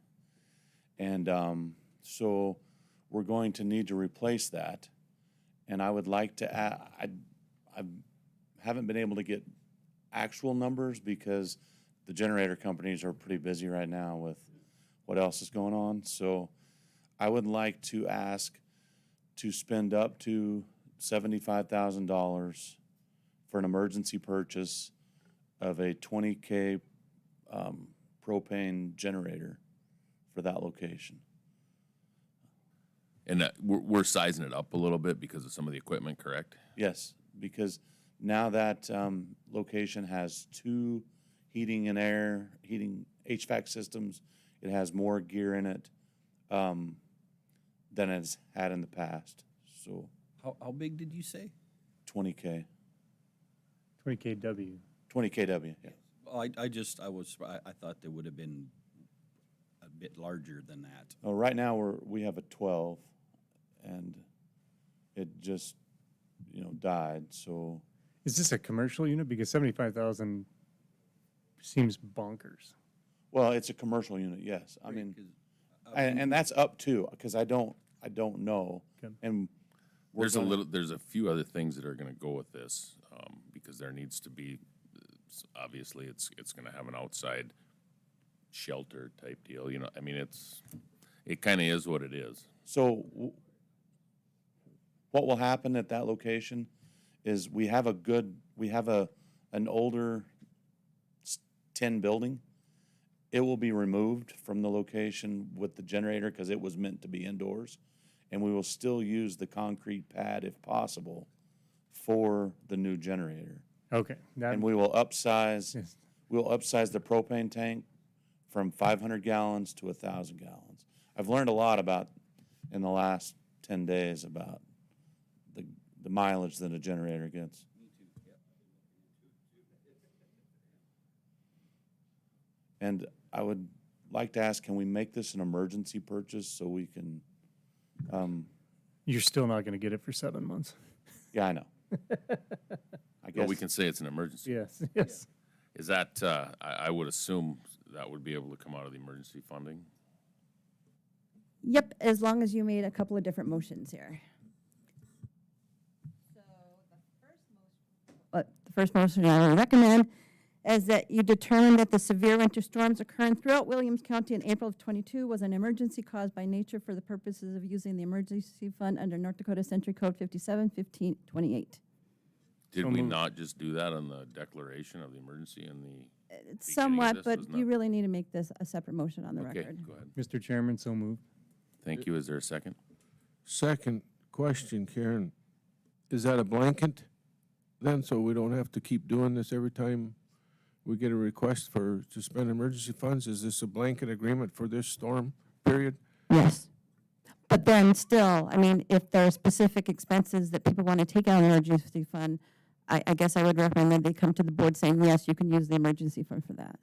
And so we're going to need to replace that. And I would like to add, I haven't been able to get actual numbers because the generator companies are pretty busy right now with what else is going on. So I would like to ask to spend up to $75,000 for an emergency purchase of a 20K propane generator for that location. And we're sizing it up a little bit because of some of the equipment, correct? Yes, because now that location has 2 heating HVAC systems. It has more gear in it than it's had in the past. So How big did you say? 20K, 20 kW. 20 kW. Yeah. I thought there would have been a bit larger than that. Oh, right now we have a 12, and it just died. So Is this a commercial unit? Because 75,000 seems bonkers. well, it's a commercial unit. Yes, I mean, and that's up to because I don't know. Okay. And There's a few other things that are going to go with this because there needs to be, obviously, it's going to have an outside shelter type deal. I mean, it kind of is what it is. So what will happen at that location is we have an older tin building. It will be removed from the location with the generator because it was meant to be indoors. And we will still use the concrete pad if possible for the new generator. Okay. And we will upsize, Yes. we'll upsize the propane tank from 500 gallons to 1,000 gallons. I've learned a lot in the last 10 days about the mileage that a generator gets. And I would like to ask, can we make this an emergency purchase so we can, You're still not going to get it for 7 months. yeah, I know. I But guess we can say it's an emergency. Yes, yes. Is that, I would assume that would be able to come out of the emergency funding? Yep, as long as you made a couple of different motions here. The first motion I would recommend is that you determine that the severe winter storms occurring throughout Williams County in April of '22 was an emergency caused by nature for the purposes of using the emergency fund under North Dakota Century Code 57-1528. Did we not just do that on the declaration of the emergency and the? It's beginning of somewhat, this, but wasn't you it? really need to make this a separate motion on the Okay, record. go ahead. Mr. Chairman, so moved. Thank you. Is there a second? Second question, Karen, is that a blanket then, so we don't have to keep doing this every time we get a request to spend emergency funds? Is this a blanket agreement for this storm period? Yes. But then still, I mean, if there are specific expenses that people want to take out of the emergency fund, I guess I would recommend that they come to the board saying, yes, you can use the emergency fund for that.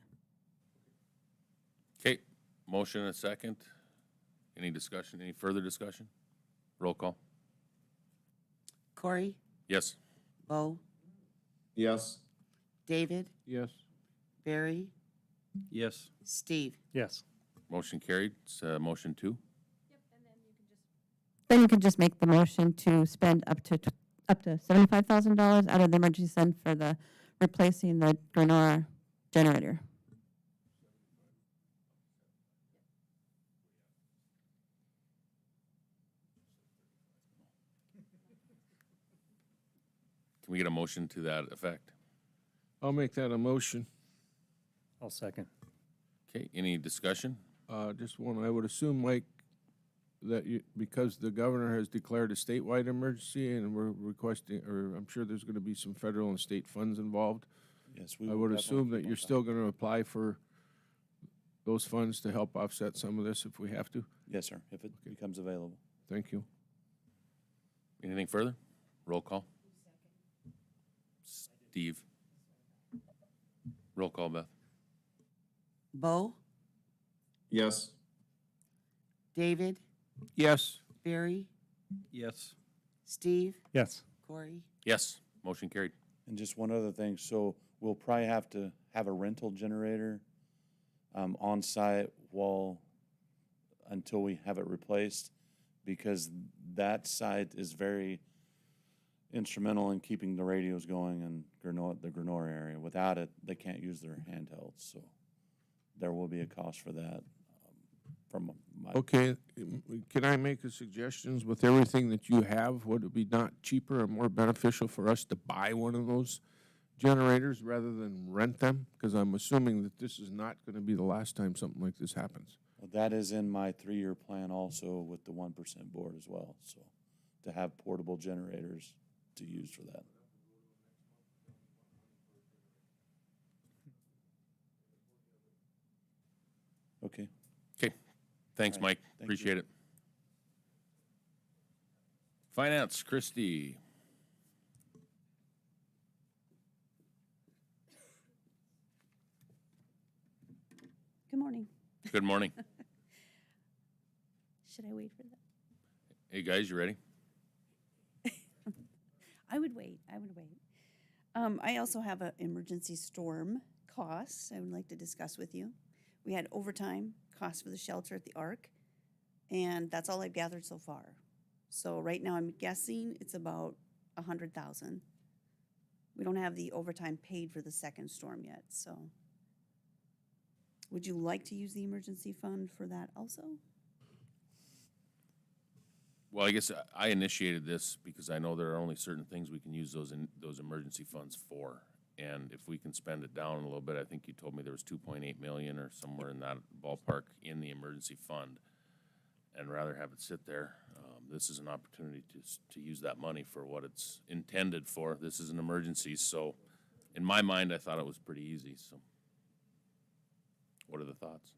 Okay, motion and a second. Any discussion, any further discussion? Roll call. Corey, Yes. Bo, Yes. David, Yes. Barry, Yes. Steve. Yes. Motion carried. It's motion 2. Then you can just make the motion to spend up to $75,000 out of the emergency fund for the replacing the Granora generator. Can we get a motion to that effect? I'll make that a motion. I'll second. Okay, any discussion? Just one, I would assume, Mike, that you, because the governor has declared a statewide emergency and we're requesting, or I'm sure there's gonna be some federal and state funds involved. Yes, we I will would definitely assume that keep you're on still gonna apply for those funds to help offset some of this if we have to. Yes, sir, if it becomes available. Thank you. Anything further? Roll call. Steve. Roll call, Beth. Bo, Yes. David, Yes. Barry, Yes. Steve, Yes. Corey. Yes, motion carried. And just one other thing, so we'll probably have to have a rental generator on site until we have it replaced, because that site is very instrumental in keeping the radios going in the Grenora area. Without it, they can't use their handhelds, so there will be a cost for that. From my, Okay, can I make a suggestions with everything that you have? Would it be not cheaper and more beneficial for us to buy one of those generators rather than rent them? Because I'm assuming that this is not gonna be the last time something like this happens. that is in my 3-year plan also with the 1% board as well, so to have portable generators to use for that. Okay. Okay, thanks, All right, Mike. thank you. Appreciate it. Finance, Christie. Good morning. Good morning. Should I wait for that? Hey, guys, you ready? I would wait. I also have an emergency storm costs I would like to discuss with you. We had overtime costs for the shelter at the Ark, and that's all I've gathered so far. So right now I'm guessing it's about 100,000. We don't have the overtime paid for the second storm yet, so. Would you like to use the emergency fund for that also? Well, I guess I initiated this because I know there are only certain things we can use those emergency funds for. And if we can spend it down a little bit, I think you told me there was 2.8 million or somewhere in that ballpark in the emergency fund, and rather have it sit there. This is an opportunity to use that money for what it's intended for. This is an emergency, so in my mind, I thought it was pretty easy, so. What are the thoughts?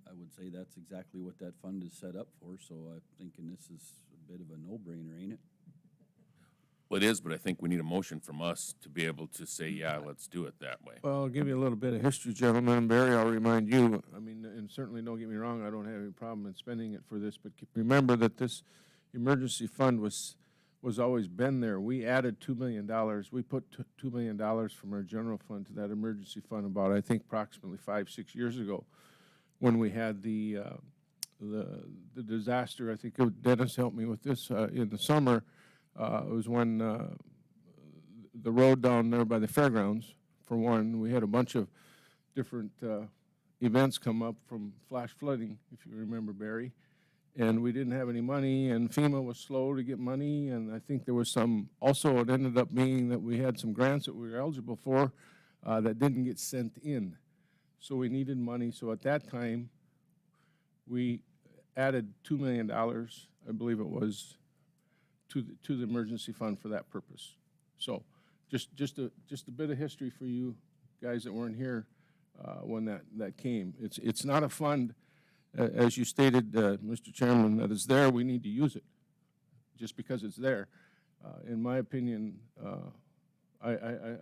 I would say that's exactly what that fund is set up for, so I'm thinking this is a bit of a no-brainer, ain't it? Well, it is, but I think we need a motion from us to be able to say, yeah, let's do it that way. Well, I'll give you a little bit of history, gentlemen, and Barry, I'll remind you, I mean, and certainly don't get me wrong, I don't have any problem in spending it for this, but remember that this emergency fund was always been there. We added $2 million. We put $2 million from our general fund to that emergency fund about, I think, approximately 5-6 years ago, when we had the disaster. I think Dennis helped me with this in the summer. It was when the road down there by the fairgrounds, for one, we had a bunch of different events come up from flash flooding, if you remember, Barry. And we didn't have any money, and FEMA was slow to get money, and I think there was some, also it ended up being that we had some grants that we were eligible for that didn't get sent in. So we needed money, so at that time, we added $2 million, I believe it was, to the emergency fund for that purpose. So just a bit of history for you guys that weren't here when that came. It's not a fund, as you stated, Mr. Chairman, that is there. We need to use it just because it's there. In my opinion, I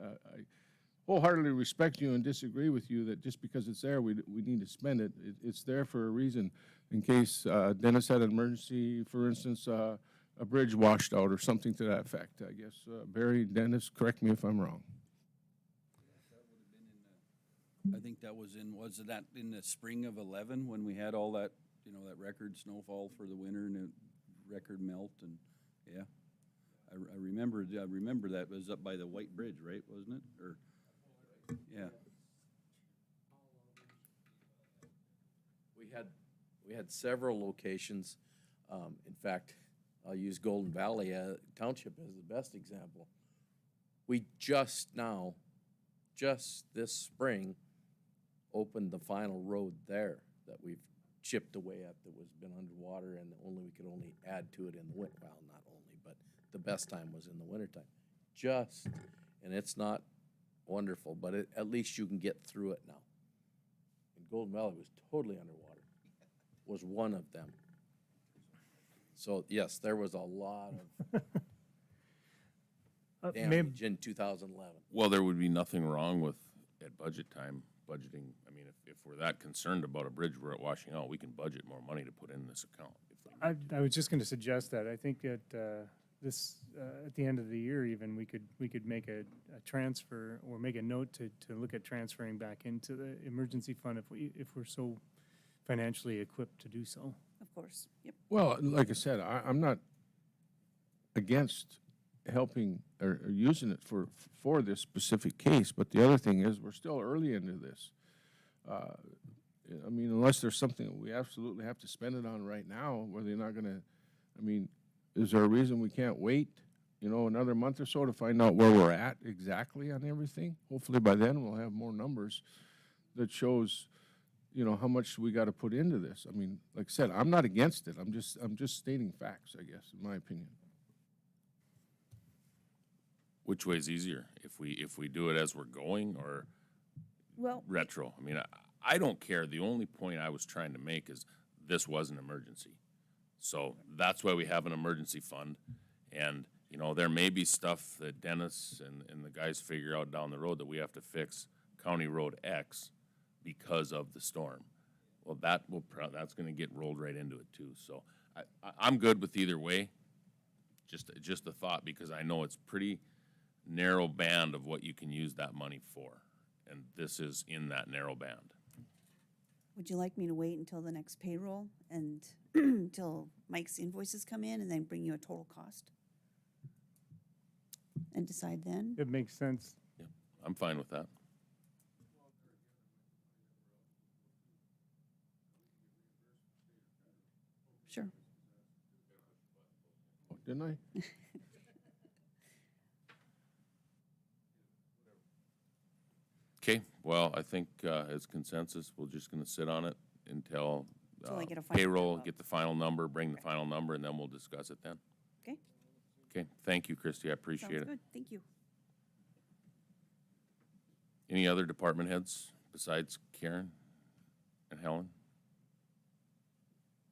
wholeheartedly respect you and disagree with you that just because it's there, we need to spend it. It's there for a reason, in case Dennis had an emergency, for instance, a bridge washed out or something to that effect. I guess, Barry, Dennis, correct me if I'm wrong. I think that was that in the spring of 11 when we had all that, that record snowfall for the winter and the record melt, and yeah. I remember that. It was up by the White Bridge, right, wasn't it? Or, yeah. We had several locations. In fact, I'll use Golden Valley Township as the best example. We just this spring, opened the final road there that we've chipped away at that was been underwater, and we could only add to it in the winter. Well, not only, but the best time was in the wintertime. And it's not wonderful, but at least you can get through it now. And Golden Valley was totally underwater, was one of them. So, yes, there was a lot of damage in 2011. Well, there would be nothing wrong with, at budget time, budgeting. I mean, if we're that concerned about a bridge we're at washing out, we can budget more money to put in this account. If we need to. I was just going to suggest that. I think that at the end of the year even, we could make a transfer or make a note to look at transferring back into the emergency fund if we're so financially equipped to do so. Of course, yep. Well, like I said, I'm not against helping or using it for this specific case, but the other thing is, we're still early into this. I mean, unless there's something that we absolutely have to spend it on right now, where they're not gonna, I mean, is there a reason we can't wait, another month or so to find out where we're at exactly on everything? Hopefully by then we'll have more numbers that shows, how much we gotta put into this. I mean, like I said, I'm not against it. I'm just stating facts, I guess, in my opinion. Which way's easier? If we do it as we're going or Well, retro? I mean, I don't care. The only point I was trying to make is this was an emergency. So that's why we have an emergency fund. And, there may be stuff that Dennis and the guys figure out down the road that we have to fix County Road X because of the storm. Well, that's gonna get rolled right into it too. So I'm good with either way. Just a thought, because I know it's pretty narrow band of what you can use that money for. And this is in that narrow band. would you like me to wait until the next payroll and until Mike's invoices come in and then bring you a total cost? And decide then? It makes sense. Yeah, I'm fine with that. Sure. Didn't I? Okay, well, I think as consensus, we're just gonna sit on it until Till I get a final payroll, number. get the final number, bring the final number, and then we'll discuss it then. Okay, Okay, thank you, Christie, I appreciate sounds it. good, thank you. Any other department heads besides Karen and Helen?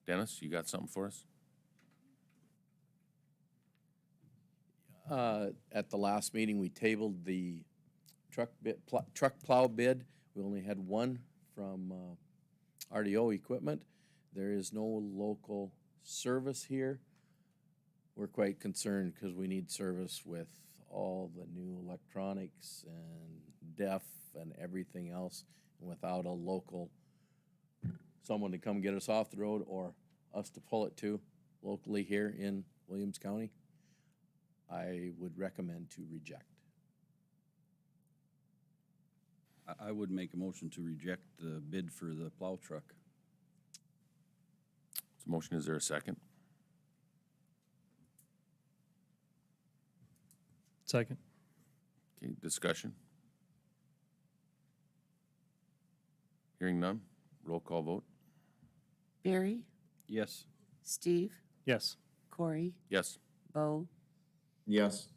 Dennis, you got something for us? At the last meeting, we tabled the truck plow bid. We only had one from RDO Equipment. There is no local service here. We're quite concerned because we need service with all the new electronics and DEF and everything else. And without a local, someone to come get us off the road or us to pull it to locally here in Williams County, I would recommend to reject. I would make a motion to reject the bid for the plow truck. So motion, is there a second? Second. Okay, discussion? Hearing none, roll call vote? Barry, Yes. Steve, Yes. Corey, Yes. Bo, Yes.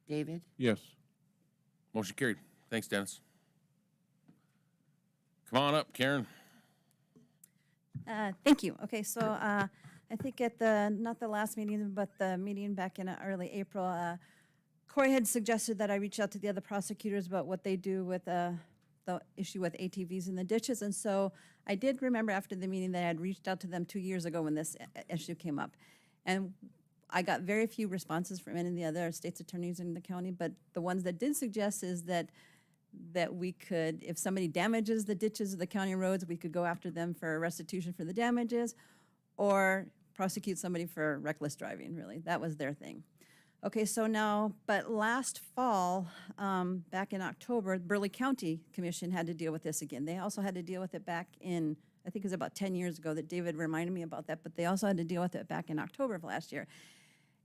David. Yes. Motion carried. Thanks, Dennis. Come on up, Karen. Thank you. Okay, so I think at not the last meeting, but the meeting back in early April, Corey had suggested that I reach out to the other prosecutors about what they do with the issue with ATVs in the ditches. And so I did remember after the meeting that I had reached out to them 2 years ago when this issue came up. And I got very few responses from any of the other state's attorneys in the county, but the ones that did suggest is that we could, if somebody damages the ditches of the county roads, we could go after them for restitution for the damages or prosecute somebody for reckless driving, really. That was their thing. Okay, so now, but last fall, back in October, Burley County Commission had to deal with this again. They also had to deal with it back in, I think it was about 10 years ago that David reminded me about that, but they also had to deal with it back in October of last year.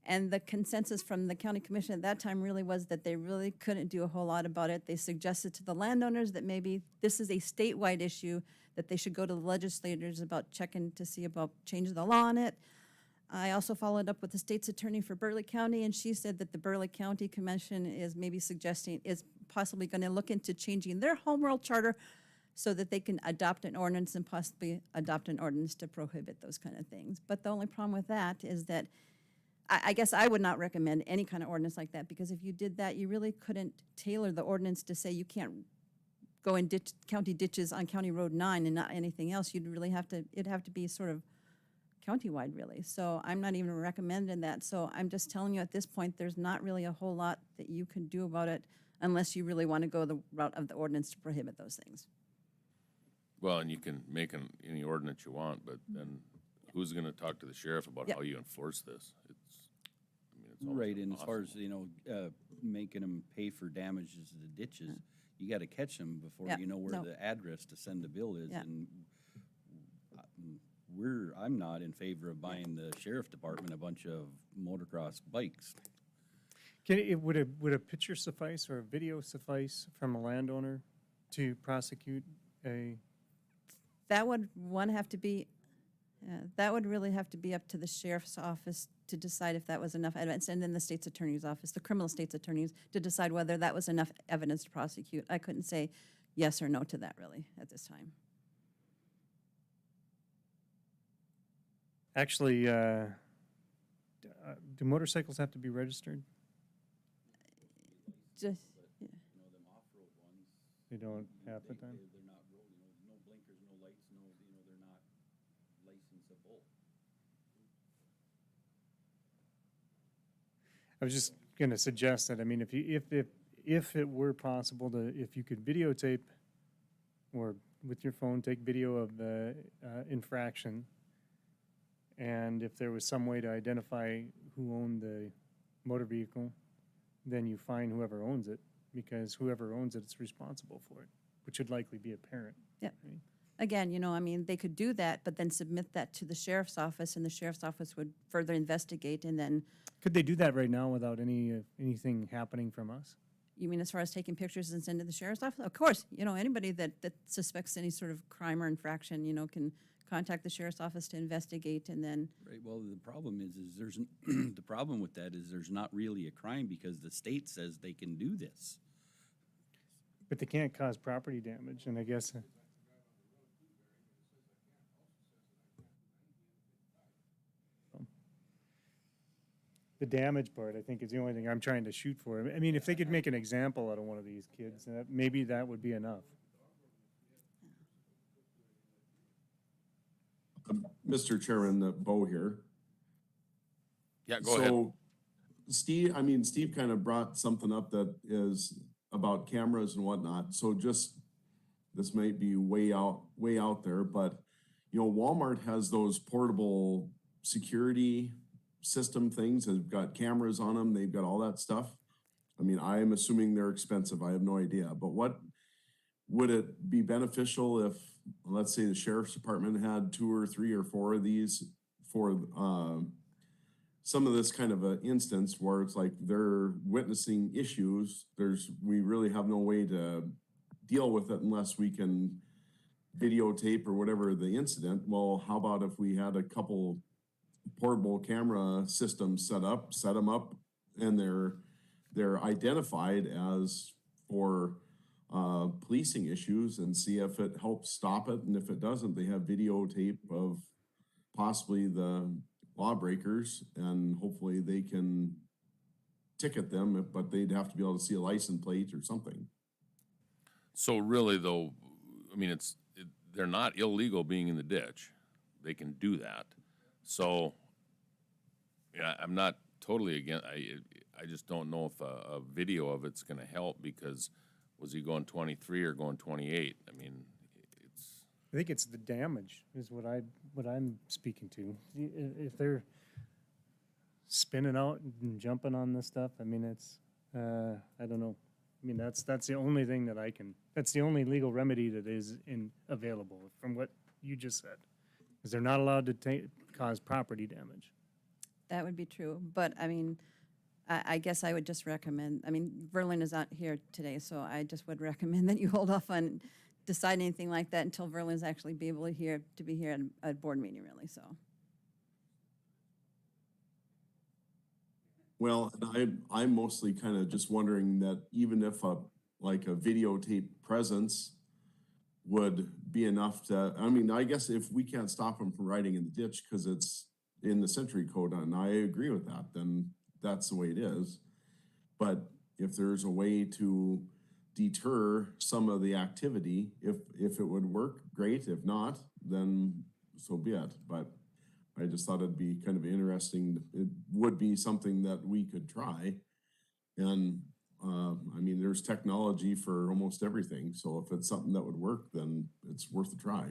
And the consensus from the county commission at that time really was that they really couldn't do a whole lot about it. They suggested to the landowners that maybe this is a statewide issue, that they should go to the legislators about checking to see about changing the law on it. I also followed up with the state's attorney for Burley County, and she said that the Burley County Commission is maybe suggesting, is possibly going to look into changing their home rule charter so that they can adopt an ordinance and possibly adopt an ordinance to prohibit those kind of things. But the only problem with that is that I guess I would not recommend any kind of ordinance like that, because if you did that, you really couldn't tailor the ordinance to say you can't go and ditch county ditches on County Road 9 and not anything else. You'd really have to, it'd have to be sort of countywide, really. So I'm not even recommending that. So I'm just telling you at this point, there's not really a whole lot that you can do about it unless you really want to go the route of the ordinance to prohibit those things. Well, and you can make any ordinance you want, but then who's gonna talk to the sheriff about how you enforce this? It's almost Right, and as far as, impossible. making them pay for damages to the ditches, you gotta catch them before Yeah, you know where no. the address to send the bill is. Yeah. And I'm not in favor of buying the sheriff department a bunch of motocross bikes. Would a picture suffice or a video suffice from a landowner to prosecute a? That would have to be, that would really have to be up to the sheriff's office to decide if that was enough evidence, and then the state's attorney's office, the criminal state's attorneys, to decide whether that was enough evidence to prosecute. I couldn't say yes or no to that really at this time. Actually, do motorcycles have to be registered? Just, yeah. They don't half the time? They're not, no blinkers, no lights, they're not licensable. I was just going to suggest that, I mean, if it were possible to, if you could videotape or with your phone, take video of the infraction, and if there was some way to identify who owned the motor vehicle, then you fine whoever owns it, because whoever owns it is responsible for it, which would likely be a parent. Yep. right? Again, I mean, they could do that, but then submit that to the sheriff's office, and the sheriff's office would further investigate, and then, Could they do that right now without anything happening from us? you mean as far as taking pictures and send to the sheriff's office? Of course, anybody that suspects any sort of crime or infraction, can contact the sheriff's office to investigate, and then, Right, well, the problem is there's, the problem with that is there's not really a crime because the state says they can do this. But they can't cause property damage, and I guess. The damage part, I think, is the only thing I'm trying to shoot for. I mean, if they could make an example out of one of these kids, maybe that would be enough. Mr. Chairman, Bo here. Yeah, go ahead. So, Steve kind of brought something up that is about cameras and whatnot. So this might be way out there, but Walmart has those portable security system things. They've got cameras on them. They've got all that stuff. I mean, I'm assuming they're expensive. I have no idea. But would it be beneficial if, let's say, the sheriff's department had 2 or 3 or 4 of these for some of this kind of an instance where it's like they're witnessing issues. We really have no way to deal with it unless we can videotape or whatever the incident. Well, how about if we had a couple portable camera systems set them up, and they're identified as for policing issues, and see if it helps stop it, and if it doesn't, they have videotape of possibly the lawbreakers, and hopefully they can ticket them, but they'd have to be able to see a license plate or something. So really, though, I mean, they're not illegal being in the ditch. They can do that. So, yeah, I'm not totally against. I just don't know if a video of it's going to help, because was he going 23 or going 28? I mean, I think it's the damage is what I'm speaking to. If they're spinning out and jumping on this stuff, I mean, it's I don't know. I mean, that's the only thing that that's the only legal remedy that is available from what you just said, is they're not allowed to cause property damage. That would be true, but I mean, I guess I would just recommend, I mean, Verlin is not here today, so I just would recommend that you hold off on deciding anything like that until Verlin's actually be able to be here at a board meeting, really, so. Well, and I'm mostly kind of just wondering that even if like a videotape presence would be enough to, I mean, I guess if we can't stop them from riding in the ditch because it's in the century code, and I agree with that, then that's the way it is. But if there's a way to deter some of the activity, if it would work, great. If not, then so be it. But I just thought it'd be kind of interesting. It would be something that we could try. And I mean, there's technology for almost everything. So if it's something that would work, then it's worth a try.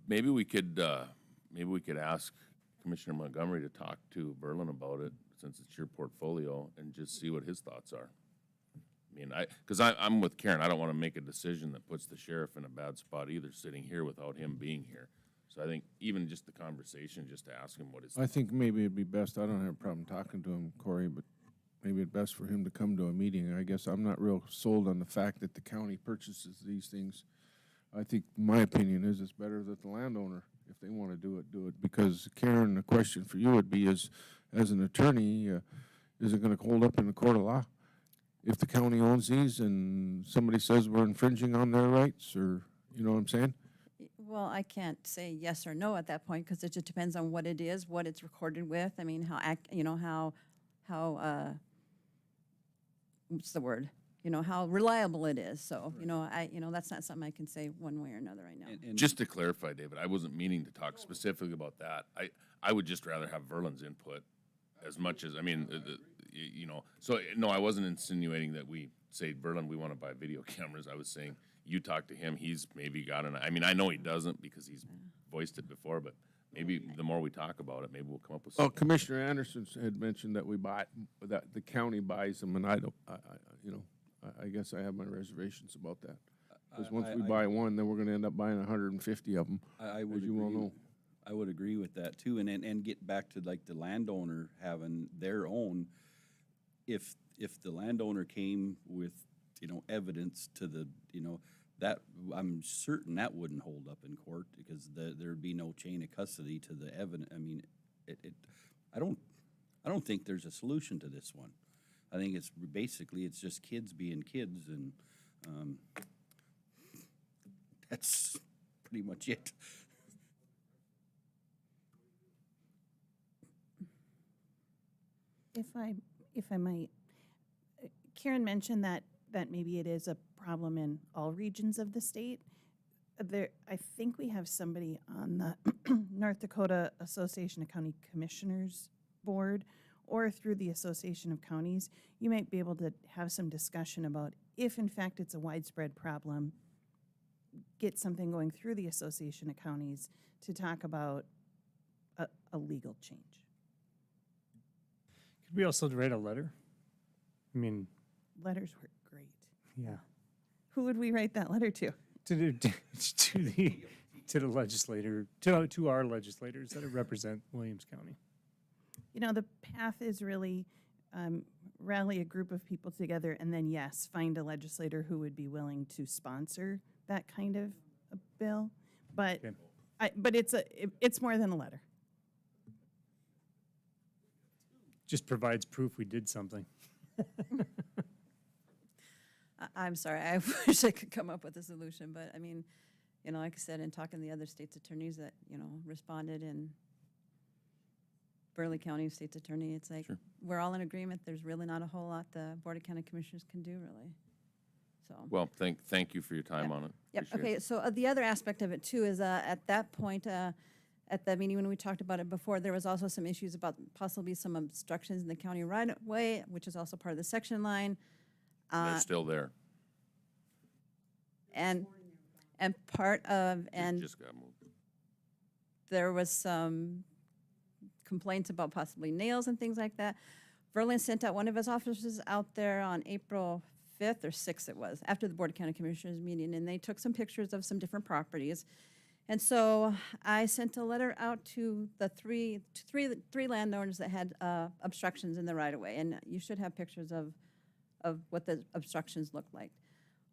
Maybe we could ask Commissioner Montgomery to talk to Berlin about it, since it's your portfolio, and just see what his thoughts are. I mean, because I'm with Karen. I don't want to make a decision that puts the sheriff in a bad spot either, sitting here without him being here. So I think even just the conversation, just to ask him what his. I think maybe it'd be best, I don't have a problem talking to him, Corey, but maybe it's best for him to come to a meeting. I guess I'm not real sold on the fact that the county purchases these things. I think my opinion is it's better that the landowner, if they want to do it. Because Karen, the question for you would be is, as an attorney, is it going to hold up in the court of law? If the county owns these and somebody says we're infringing on their rights, or, you know what I'm saying? Well, I can't say yes or no at that point, because it just depends on what it is, what it's recorded with. I mean, how what's the word? How reliable it is. So, that's not something I can say one way or another right now. And Just to clarify, David, I wasn't meaning to talk specifically about that. I would just rather have Verlin's input as much as, I mean, so, no, I wasn't insinuating that we say, Verlin, we want to buy video cameras. I was saying, you talk to him, he's maybe got I mean, I know he doesn't because he's voiced it before, but maybe the more we talk about it, maybe we'll come up with Oh, something. Commissioner Anderson had mentioned that that the county buys them, and I don't, I guess I have my reservations about that. Because once we buy one, then we're gonna end up buying 150 of them, I as would you well agree. know. I would agree with that too, and get back to like the landowner having their own. If the landowner came with, evidence to the, that, I'm certain that wouldn't hold up in court, because there'd be no chain of custody to the evidence. I mean, I don't think there's a solution to this one. I think it's just kids being kids, and that's pretty much it. If I might, Karen mentioned that maybe it is a problem in all regions of the state. I think we have somebody on the North Dakota Association of County Commissioners board, or through the Association of Counties. You might be able to have some discussion about if in fact it's a widespread problem, get something going through the Association of Counties to talk about a legal change. Could we also write a letter? I mean, Letters were great. yeah, Who would we write that letter to? to the legislator, to our legislators that represent Williams County. The path is really rally a group of people together and then, yes, find a legislator who would be willing to sponsor that kind of a bill. But Okay. but it's more than a letter. Just provides proof we did something. I'm sorry, I wish I could come up with a solution, but I mean, like I said, in talking to the other state's attorneys that, responded, and Burley County State's Attorney, it's like, we're all in agreement, there's really not a whole lot the Board of County Commissioners can do, really. So. Well, thank you for your time on it. Yep, Appreciate okay, it. so the other aspect of it too is at that point, at the meeting when we talked about it before, there was also some issues about possibly some obstructions in the county right-of-way, which is also part of the section line. They're still there. And part of, It just got moved. there was some complaints about possibly nails and things like that. Verlin sent out one of his officers out there on April 5th or 6th it was, after the Board of County Commissioners meeting, and they took some pictures of some different properties. And so I sent a letter out to the three landowners that had obstructions in the right of way, and you should have pictures of what the obstructions look like.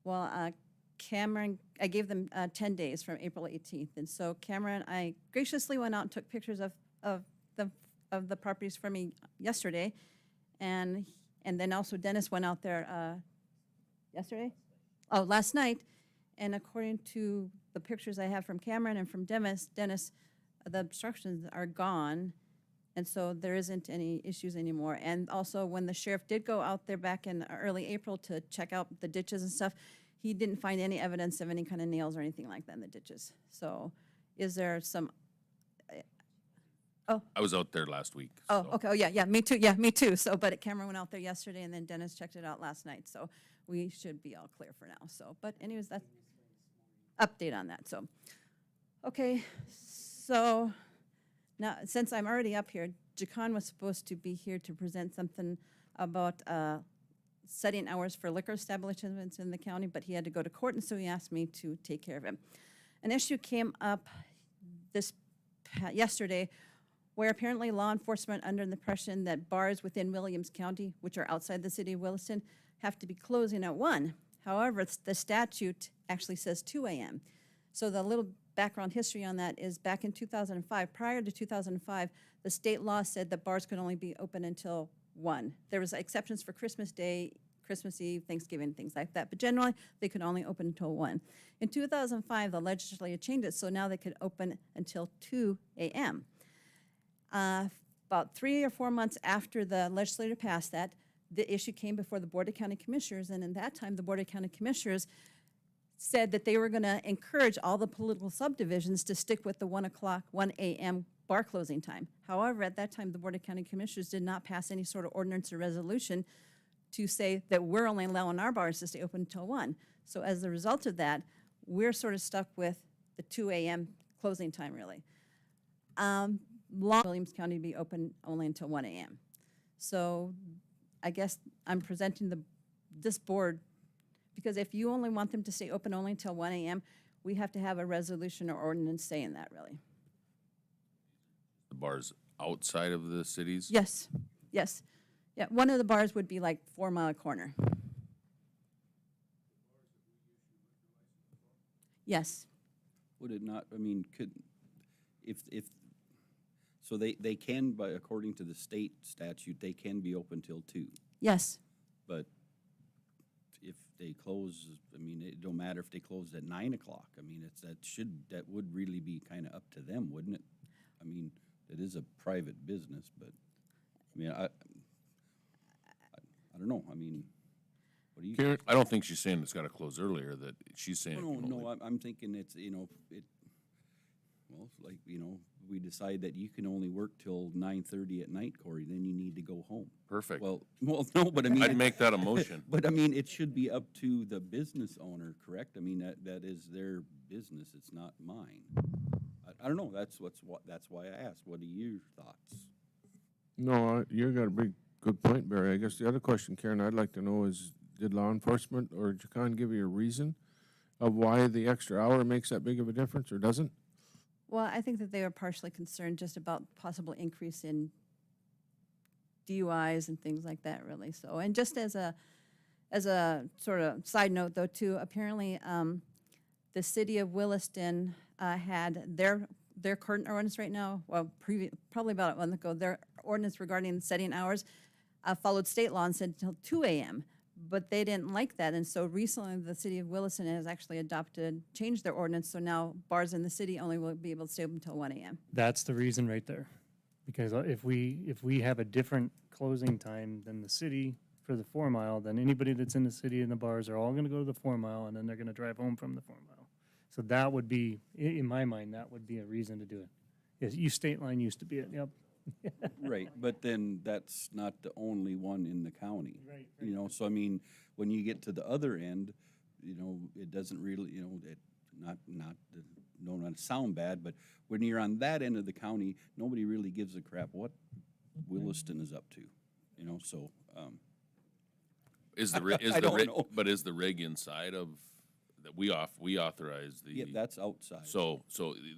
Well, Cameron, I gave them 10 days from April 18th, and so Cameron, I graciously went out and took pictures of the properties for me yesterday, and then also Dennis went out there last night, and according to the pictures I have from Cameron and from Dennis, the obstructions are gone, and so there isn't any issues anymore. And also, when the sheriff did go out there back in early April to check out the ditches and stuff, he didn't find any evidence of any kind of nails or anything like that in the ditches. So is there some, I was out there last week. oh, so- okay, oh, yeah, me too, yeah, me too. So, but Cameron went out there yesterday, and then Dennis checked it out last night, so we should be all clear for now, so. But anyways, that's update on that, so. Okay, so now, since I'm already up here, Jacan was supposed to be here to present something about setting hours for liquor establishments in the county, but he had to go to court, and so he asked me to take care of him. An issue came up yesterday where apparently law enforcement under the impression that bars within Williams County, which are outside the city of Williston, have to be closing at 1. However, the statute actually says 2 a.m. So the little background history on that is back in 2005, prior to 2005, the state law said that bars could only be open until 1. There was exceptions for Christmas Day, Christmas Eve, Thanksgiving, things like that, but generally they could only open until 1. In 2005, the legislature changed it, so now they could open until 2 a.m. About 3 or 4 months after the legislature passed that, the issue came before the Board of County Commissioners, and in that time, the Board of County Commissioners said that they were going to encourage all the political subdivisions to stick with the 1 a.m. bar closing time. However, at that time, the Board of County Commissioners did not pass any sort of ordinance or resolution to say that we're only allowing our bars to stay open until 1. So as a result of that, we're sort of stuck with the 2 a.m. closing time, really. Williams County to be open only until 1 a.m. So I guess I'm presenting this board, because if you only want them to stay open only until 1 a.m., we have to have a resolution or ordinance saying that, really. The bars outside of the cities? Yes, yes. Yeah, one of the bars would be like 4 Mile Corner. Yes. Would it not, I mean, so they can, by, according to the state statute, they can be open till 2. Yes. But if they close, I mean, it don't matter if they closed at 9 o'clock. I mean, that would really be kind of up to them, wouldn't it? I mean, it is a private business, but, I mean, I don't know, I mean, what do you? Karen, I don't think she's saying it's gotta close earlier, that she's saying. it can No, only- I'm thinking it's, well, like, we decide that you can only work till 9:30 at night, Corey, then you need to go home. Perfect. Well, no, but I mean. I'd make that a motion. But I mean, it should be up to the business owner, correct? I mean, that is their business, it's not mine. I don't know, that's why I asked, what are your thoughts? No, you got a big, good point, Barry. I guess the other question, Karen, I'd like to know is, did law enforcement or Jacan give you a reason of why the extra hour makes that big of a difference, or doesn't? Well, I think that they were partially concerned just about possible increase in DUIs and things like that, really. So, and just as a sort of side note, though, too, apparently the city of Williston had their current ordinance right now, well, probably about a month ago, their ordinance regarding setting hours followed state law and said until 2 a.m., but they didn't like that, and so recently the city of Williston has actually changed their ordinance, so now bars in the city only will be able to stay open until 1 a.m. That's the reason right there. Because if we have a different closing time than the city for the 4 Mile, then anybody that's in the city and the bars are all gonna go to the 4 Mile, and then they're gonna drive home from the 4 Mile. So that would be, in my mind, that would be a reason to do it. Yes, state line used to be it, yep. Right, but then that's not the only one in the county. Right. So I mean, when you get to the other end, it doesn't really, not to sound bad, but when you're on that end of the county, nobody really gives a crap what Williston is up to, so. Is the I don't know. But is the rig inside of that we authorize the. Yeah, that's outside. So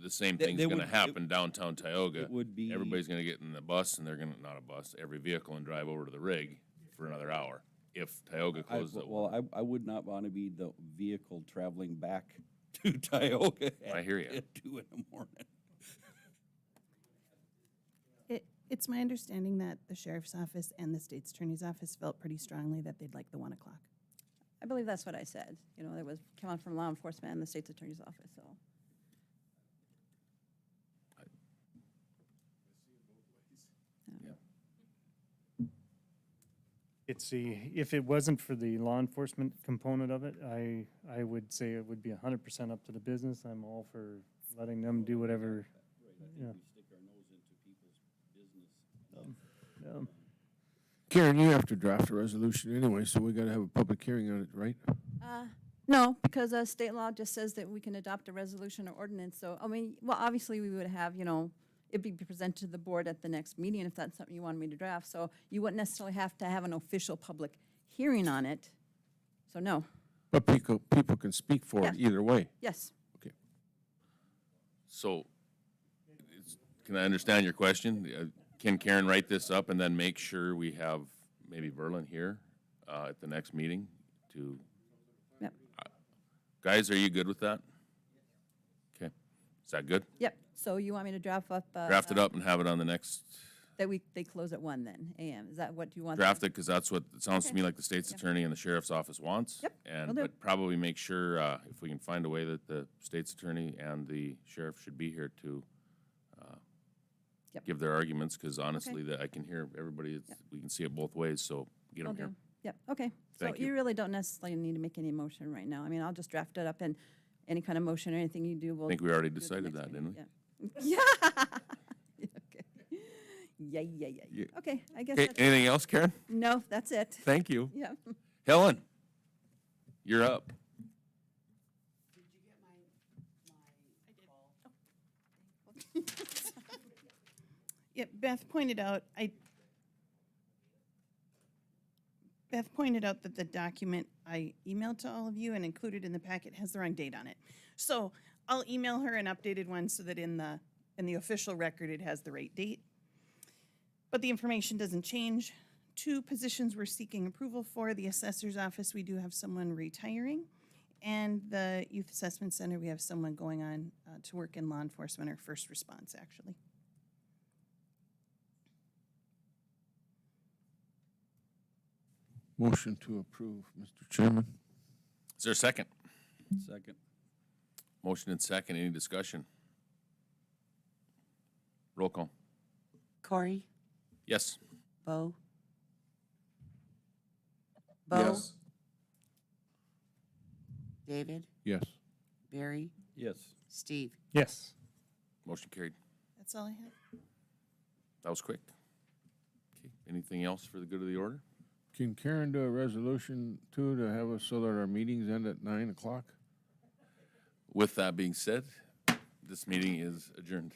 the same They- thing's they gonna would- happen downtown Tioga. it would be- Everybody's gonna get in the bus and they're gonna, not a bus, every vehicle and drive over to the rig for another hour. If Tioga closes at one. Well, I would not want to be the vehicle traveling back to Tioga I hear ya. at 2 in the morning. It's my understanding that the sheriff's office and the state's attorney's office felt pretty strongly that they'd like the 1 o'clock. I believe that's what I said. You know, it was, came out from law enforcement and the state's attorney's office, so. If it wasn't for the law enforcement component of it, I would say it would be 100% up to the business. I'm all for letting them do whatever, yeah. Yeah. Karen, you have to draft a resolution anyway, so we gotta have a public hearing on it, right? No, because state law just says that we can adopt a resolution or ordinance, so, I mean, well, obviously, we would have, you know, it'd be presented to the board at the next meeting if that's something you wanted me to draft, so you wouldn't necessarily have to have an official public hearing on it, so no, But people can speak for it Yeah. either way. yes. Okay. So, can I understand your question? Can Karen write this up and then make sure we have maybe Verlin here at the next meeting to? Yep. Guys, are you good with that? Okay, is that good? Yep, so you want me to draft up? Draft it up and have it on the next, That they close at 1 then, AM, is that what you want? draft it, because that's what, it sounds to Okay. me like the state's attorney and the sheriff's office wants. Yep, And, will do. but probably make sure, if we can find a way that the state's attorney and the sheriff should be here to Yep. give their arguments, because honestly, that I can hear everybody, we can see it both ways, so get Will them here. do. Yep, okay. So Thank you. you really don't necessarily need to make any motion right now. I mean, I'll just draft it up and any kind of motion or anything you do, we'll. I think we already do at the decided next that, didn't we? meeting. Yeah. Okay. Yeah. Okay, I guess Okay, that's, anything else, Karen? no, that's it. Thank you. Yeah. Helen, you're up. Yeah, Beth pointed out that the document I emailed to all of you and included in the packet has the wrong date on it. So I'll email her an updated one so that in the official record, it has the right date. But the information doesn't change. 2 positions we're seeking approval for. The assessor's office, we do have someone retiring. And the youth assessment center, we have someone going on to work in law enforcement or first response, actually. Motion to approve, Mr. Chairman. Is there a second? Second. Motion and second, any discussion? Roll call. Corey, Yes. Bo, Yes. David, Yes. Barry, Yes. Steve. Yes. Motion carried. That's all I have. That was quick. Okay, anything else for the good of the order? Can Karen do a resolution too to have us so that our meetings end at 9 o'clock? With that being said, this meeting is adjourned.